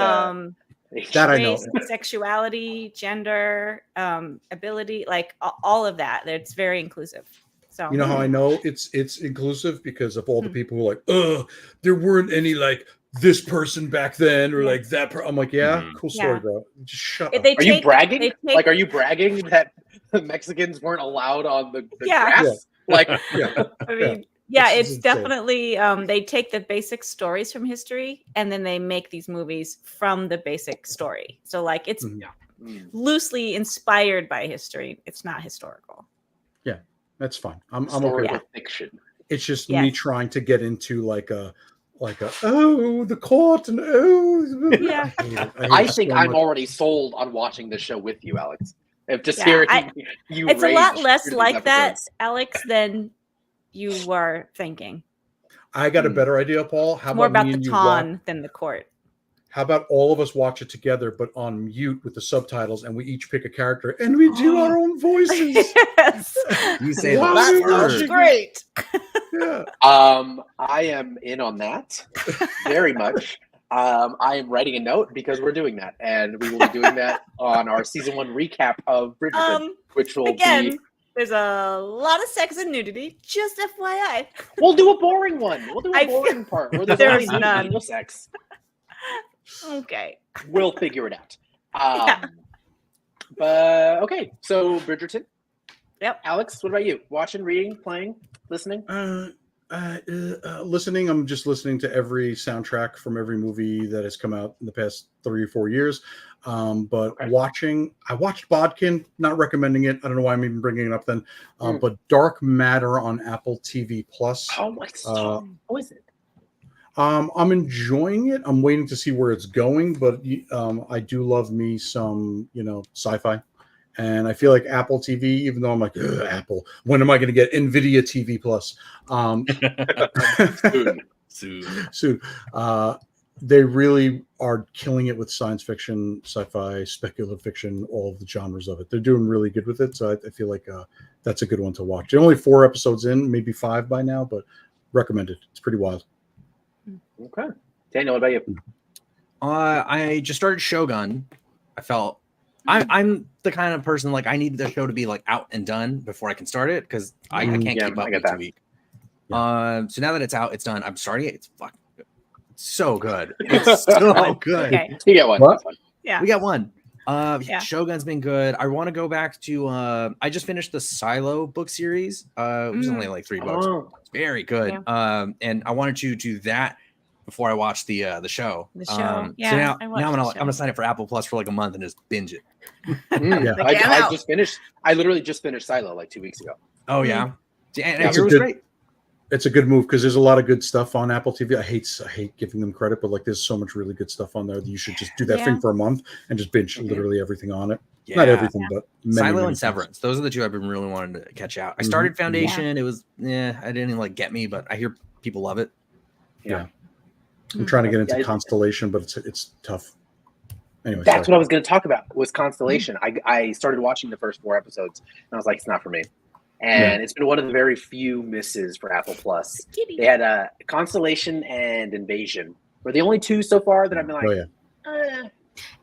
race, I know. Sexuality, gender, ability, like all of that. It's very inclusive. So you know how I know it's inclusive? Because of all the people who are like, there weren't any like this person back then or like that. I'm like, cool story, bro. Just shut up. Are you bragging? Like, are you bragging that the Mexicans weren't allowed on the grass? Yeah. Like, I mean, it's definitely they take the basic stories from history and then they make these movies from the basic story. So like it's loosely inspired by history. It's not historical. Yeah, that's fine. I'm okay with fiction. It's just me trying to get into like a the court and I think I'm already sold on watching the show with you, Alex. If just hearing you, it's a lot less like that, Alex, than you were thinking. I got a better idea, Paul. How more about the Ton than the court? How about all of us watch it together, but on mute with the subtitles, and we each pick a character and we do our own voices? Yes, you say that sounds great. Yeah. I am in on that very much. I am writing a note because we're doing that, and we will be doing that on our season 1 recap of Bridgerton, which will be. There's a lot of sex and nudity. Just FYI, we'll do a boring one. We'll do a boring part where there's none. No sex. Okay, we'll figure it out. But okay, so Bridgerton. Yep. Alex, what about you? Watching, reading, playing, listening? Listening. I'm just listening to every soundtrack from every movie that has come out in the past 3 or 4 years. Watching, I watched Bodkin, not recommending it. I don't know why I'm even bringing it up then. But Dark Matter on Apple TV Plus. Oh my God. What is it? I'm enjoying it. I'm waiting to see where it's going, but I do love me some, sci-fi. And I feel like Apple TV, even though I'm like, Apple, when am I going to get NVIDIA TV Plus? Soon. They really are killing it with science fiction, sci-fi, speculative fiction, all of the genres of it. They're doing really good with it. So I feel like that's a good one to watch. They're only 4 episodes in, maybe 5 by now, but recommended. It's pretty wild. Okay. Daniel, what about you? I just started Shogun. I felt I'm the kind of person like I need the show to be like out and done before I can start it because I can't keep up week to week. So now that it's out, it's done. I'm starting it. It's so good. It's so good. Okay. You get one. What? Yeah, we got one. Shogun's been good. I want to go back to. I just finished the Silo book series. It was only like 3 books. It's very good. Yeah. And I wanted to do that before I watched the show. The show. So now I'm gonna sign up for Apple Plus for like a month and just binge it. I literally just finished Silo like 2 weeks ago. Oh yeah, and it was great. It's a good move because there's a lot of good stuff on Apple TV. I hate giving them credit, but like there's so much really good stuff on there that you should just do that thing for a month and just binge literally everything on it. Yeah. Not everything, but Silo and Severance. Those are the 2 I've been really wanting to catch out. I started Foundation. It was I didn't like get me, but I hear people love it. Yeah. I'm trying to get into Constellation, but it's tough. Anyway, that's what I was going to talk about was Constellation. I started watching the first 4 episodes and I was like, it's not for me. And it's been one of the very few misses for Apple Plus. They had Constellation and Invasion. Were the only 2 so far that I've been like,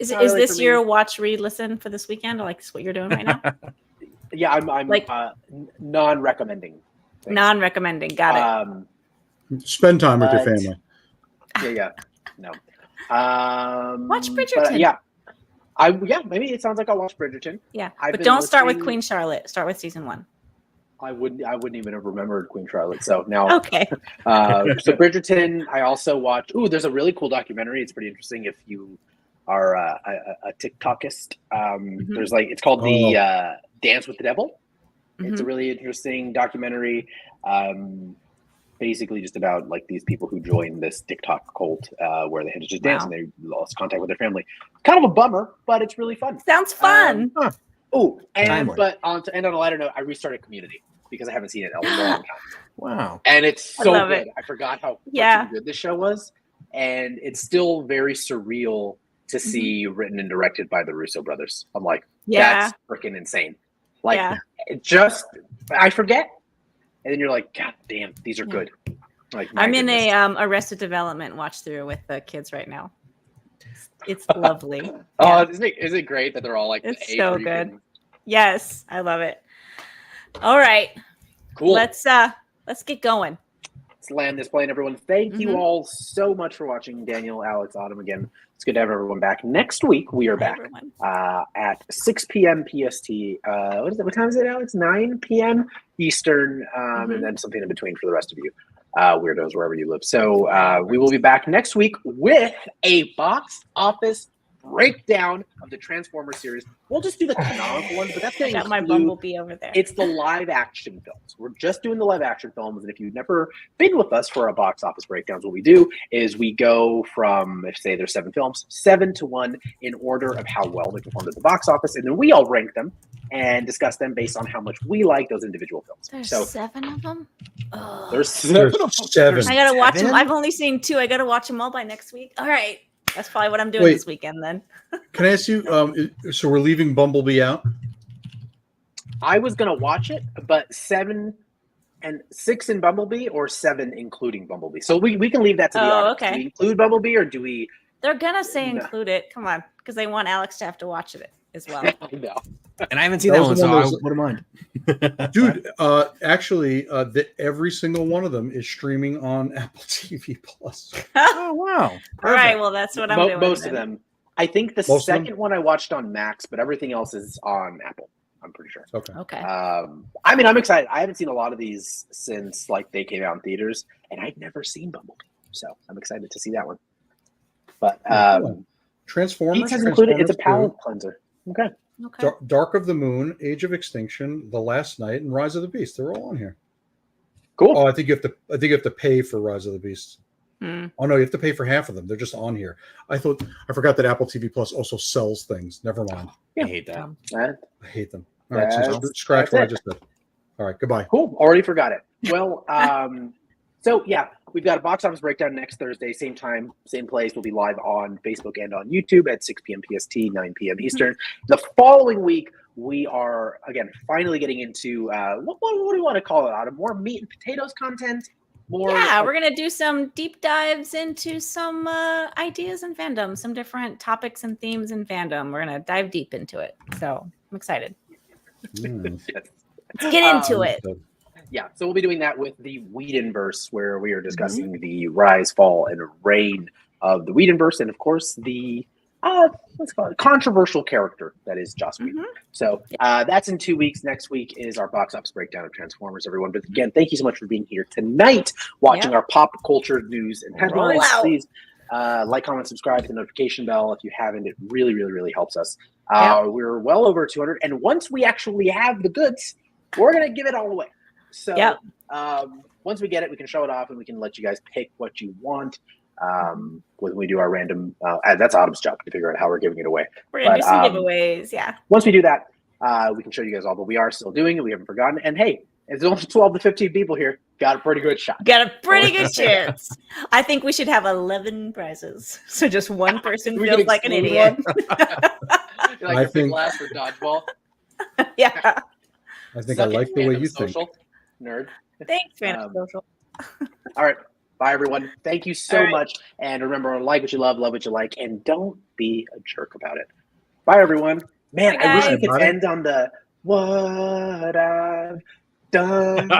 is this your watch, read, listen for this weekend? Or like what you're doing right now? Yeah, I'm like non-recommending. Non-recommending. Got it. Spend time with your family. Yeah. No. Watch but, Bridgerton. Maybe it sounds like I'll watch Bridgerton. Yeah, I've but been don't start with listening- Queen Charlotte. Start with season 1. I wouldn't even have remembered Queen Charlotte. So now, Okay. so Bridgerton. I also watched. Ooh, there's a really cool documentary. It's pretty interesting if you are a TikTokist. There's it's called the Dance with the Devil. It's a really interesting documentary. Basically just about these people who joined this TikTok cult where they had to just dance and they lost contact with their family. Kind of a bummer, but it's really fun. Sounds fun. But to end on a lighter note, I restarted Community because I haven't seen it in a long time. Wow. And it's so love good. it. I forgot how fucking good this show was. And it's still very surreal to see written and directed by the Russo brothers. I'm like, that's freaking insane. It just, I forget. And then you're like, God damn, these are good. I'm in a Arrested Development watch through with the kids right now. It's lovely. Isn't it great that they're all it's so good. Yes, I love it. All right. Cool. Let's get going. Let's land this plane, everyone. Thank you all so much for watching. Daniel, Alex, Autumn again. It's good to have everyone back. Next week we are back at 6 p.m. PST. What time is it, Alex? 9 p.m. Eastern, and then something in between for the rest of you weirdos wherever you live. So we will be back next week with a box office breakdown of the Transformers series. We'll just do the canonical ones, but that's going to got my Bumblebee over there. It's the live action films. We're just doing the live action films, and if you've never been with us for a box office breakdowns, what we do is we go from, if say there's 7 films, 7 to 1 in order of how well they performed at the box office, and then we all rank them and discuss them based on how much we like those individual films. There's 7 of them? Oh. There's 7 of them. 7. I gotta watch them. I've only seen 2. I gotta watch them all by next week. All right. That's probably what I'm doing this weekend then. Can I ask you, so we're leaving Bumblebee out? I was going to watch it, but 7 and 6 in Bumblebee or 7 including Bumblebee. So we can leave that to the audience. Okay. Do we include Bumblebee or do we? They're going to say include it. Come on. Because they want Alex to have to watch it as well. No. And I haven't seen that one, so I wouldn't mind. Dude, actually, every single one of them is streaming on Apple TV Plus. Oh, wow. All right, well, that's what I'm doing. Most of them. I think the second one I watched on Max, but everything else is on Apple. I'm pretty sure. Okay. I mean, I'm excited. I haven't seen a lot of these since they came out in theaters, and I've never seen Bumblebee, so I'm excited to see that one. But Transformers has included. It's a palate cleanser. Okay. Dark of the Moon, Age of Extinction, The Last Night, and Rise of the Beast. They're all on here. Cool. Oh, I think you have to pay for Rise of the Beast. Oh no, you have to pay for half of them. They're just on here. I forgot that Apple TV Plus also sells things. Never mind. Yeah. I hate that. I hate them. All right, so scratch what I just said. All right, goodbye. Cool. Already forgot it. Well, so yeah, we've got a box office breakdown next Thursday, same time, same place. We'll be live on Facebook and on YouTube at 6 p.m. PST, 9 p.m. Eastern. The following week, we are again finally getting into what do you want to call it, Autumn? More meat and potatoes content. We're gonna do some deep dives into some ideas in fandom, some different topics and themes in fandom. We're gonna dive deep into it, so I'm excited. Yes. Let's get into it. Yeah, so we'll be doing that with the Whedonverse, where we are discussing the rise, fall, and reign of the Whedonverse, and of course the let's call it controversial character that is Joss Whedon. So that's in 2 weeks. Next week is our box office breakdown of Transformers, everyone. But again, thank you so much for being here tonight, watching our pop culture news and headlines. Please like, comment, subscribe, hit the notification bell if you haven't. It really, really, really helps us. We're well over 200, and once we actually have the goods, we're gonna give it all away. So once we get it, we can show it off, and we can let you guys pick what you want. When we do our random, that's Autumn's job to figure out how we're giving it away. We're gonna do some giveaways, Once we do that, we can show you guys all, but we are still doing it. We haven't forgotten. And hey, if there's only 12 to 15 people here, got a pretty good shot. Got a pretty good chance. I think we should have 11 prizes, so just one person feels like an idiot. Like I think last for dodgeball. Yeah. I think I like the way you think. Nerd. Thanks, Random Social. All right. Bye, everyone. Thank you so much. And remember, like what you love what you like, and don't be a jerk about it. Bye, everyone. Man, I wish we could end on the what I've done.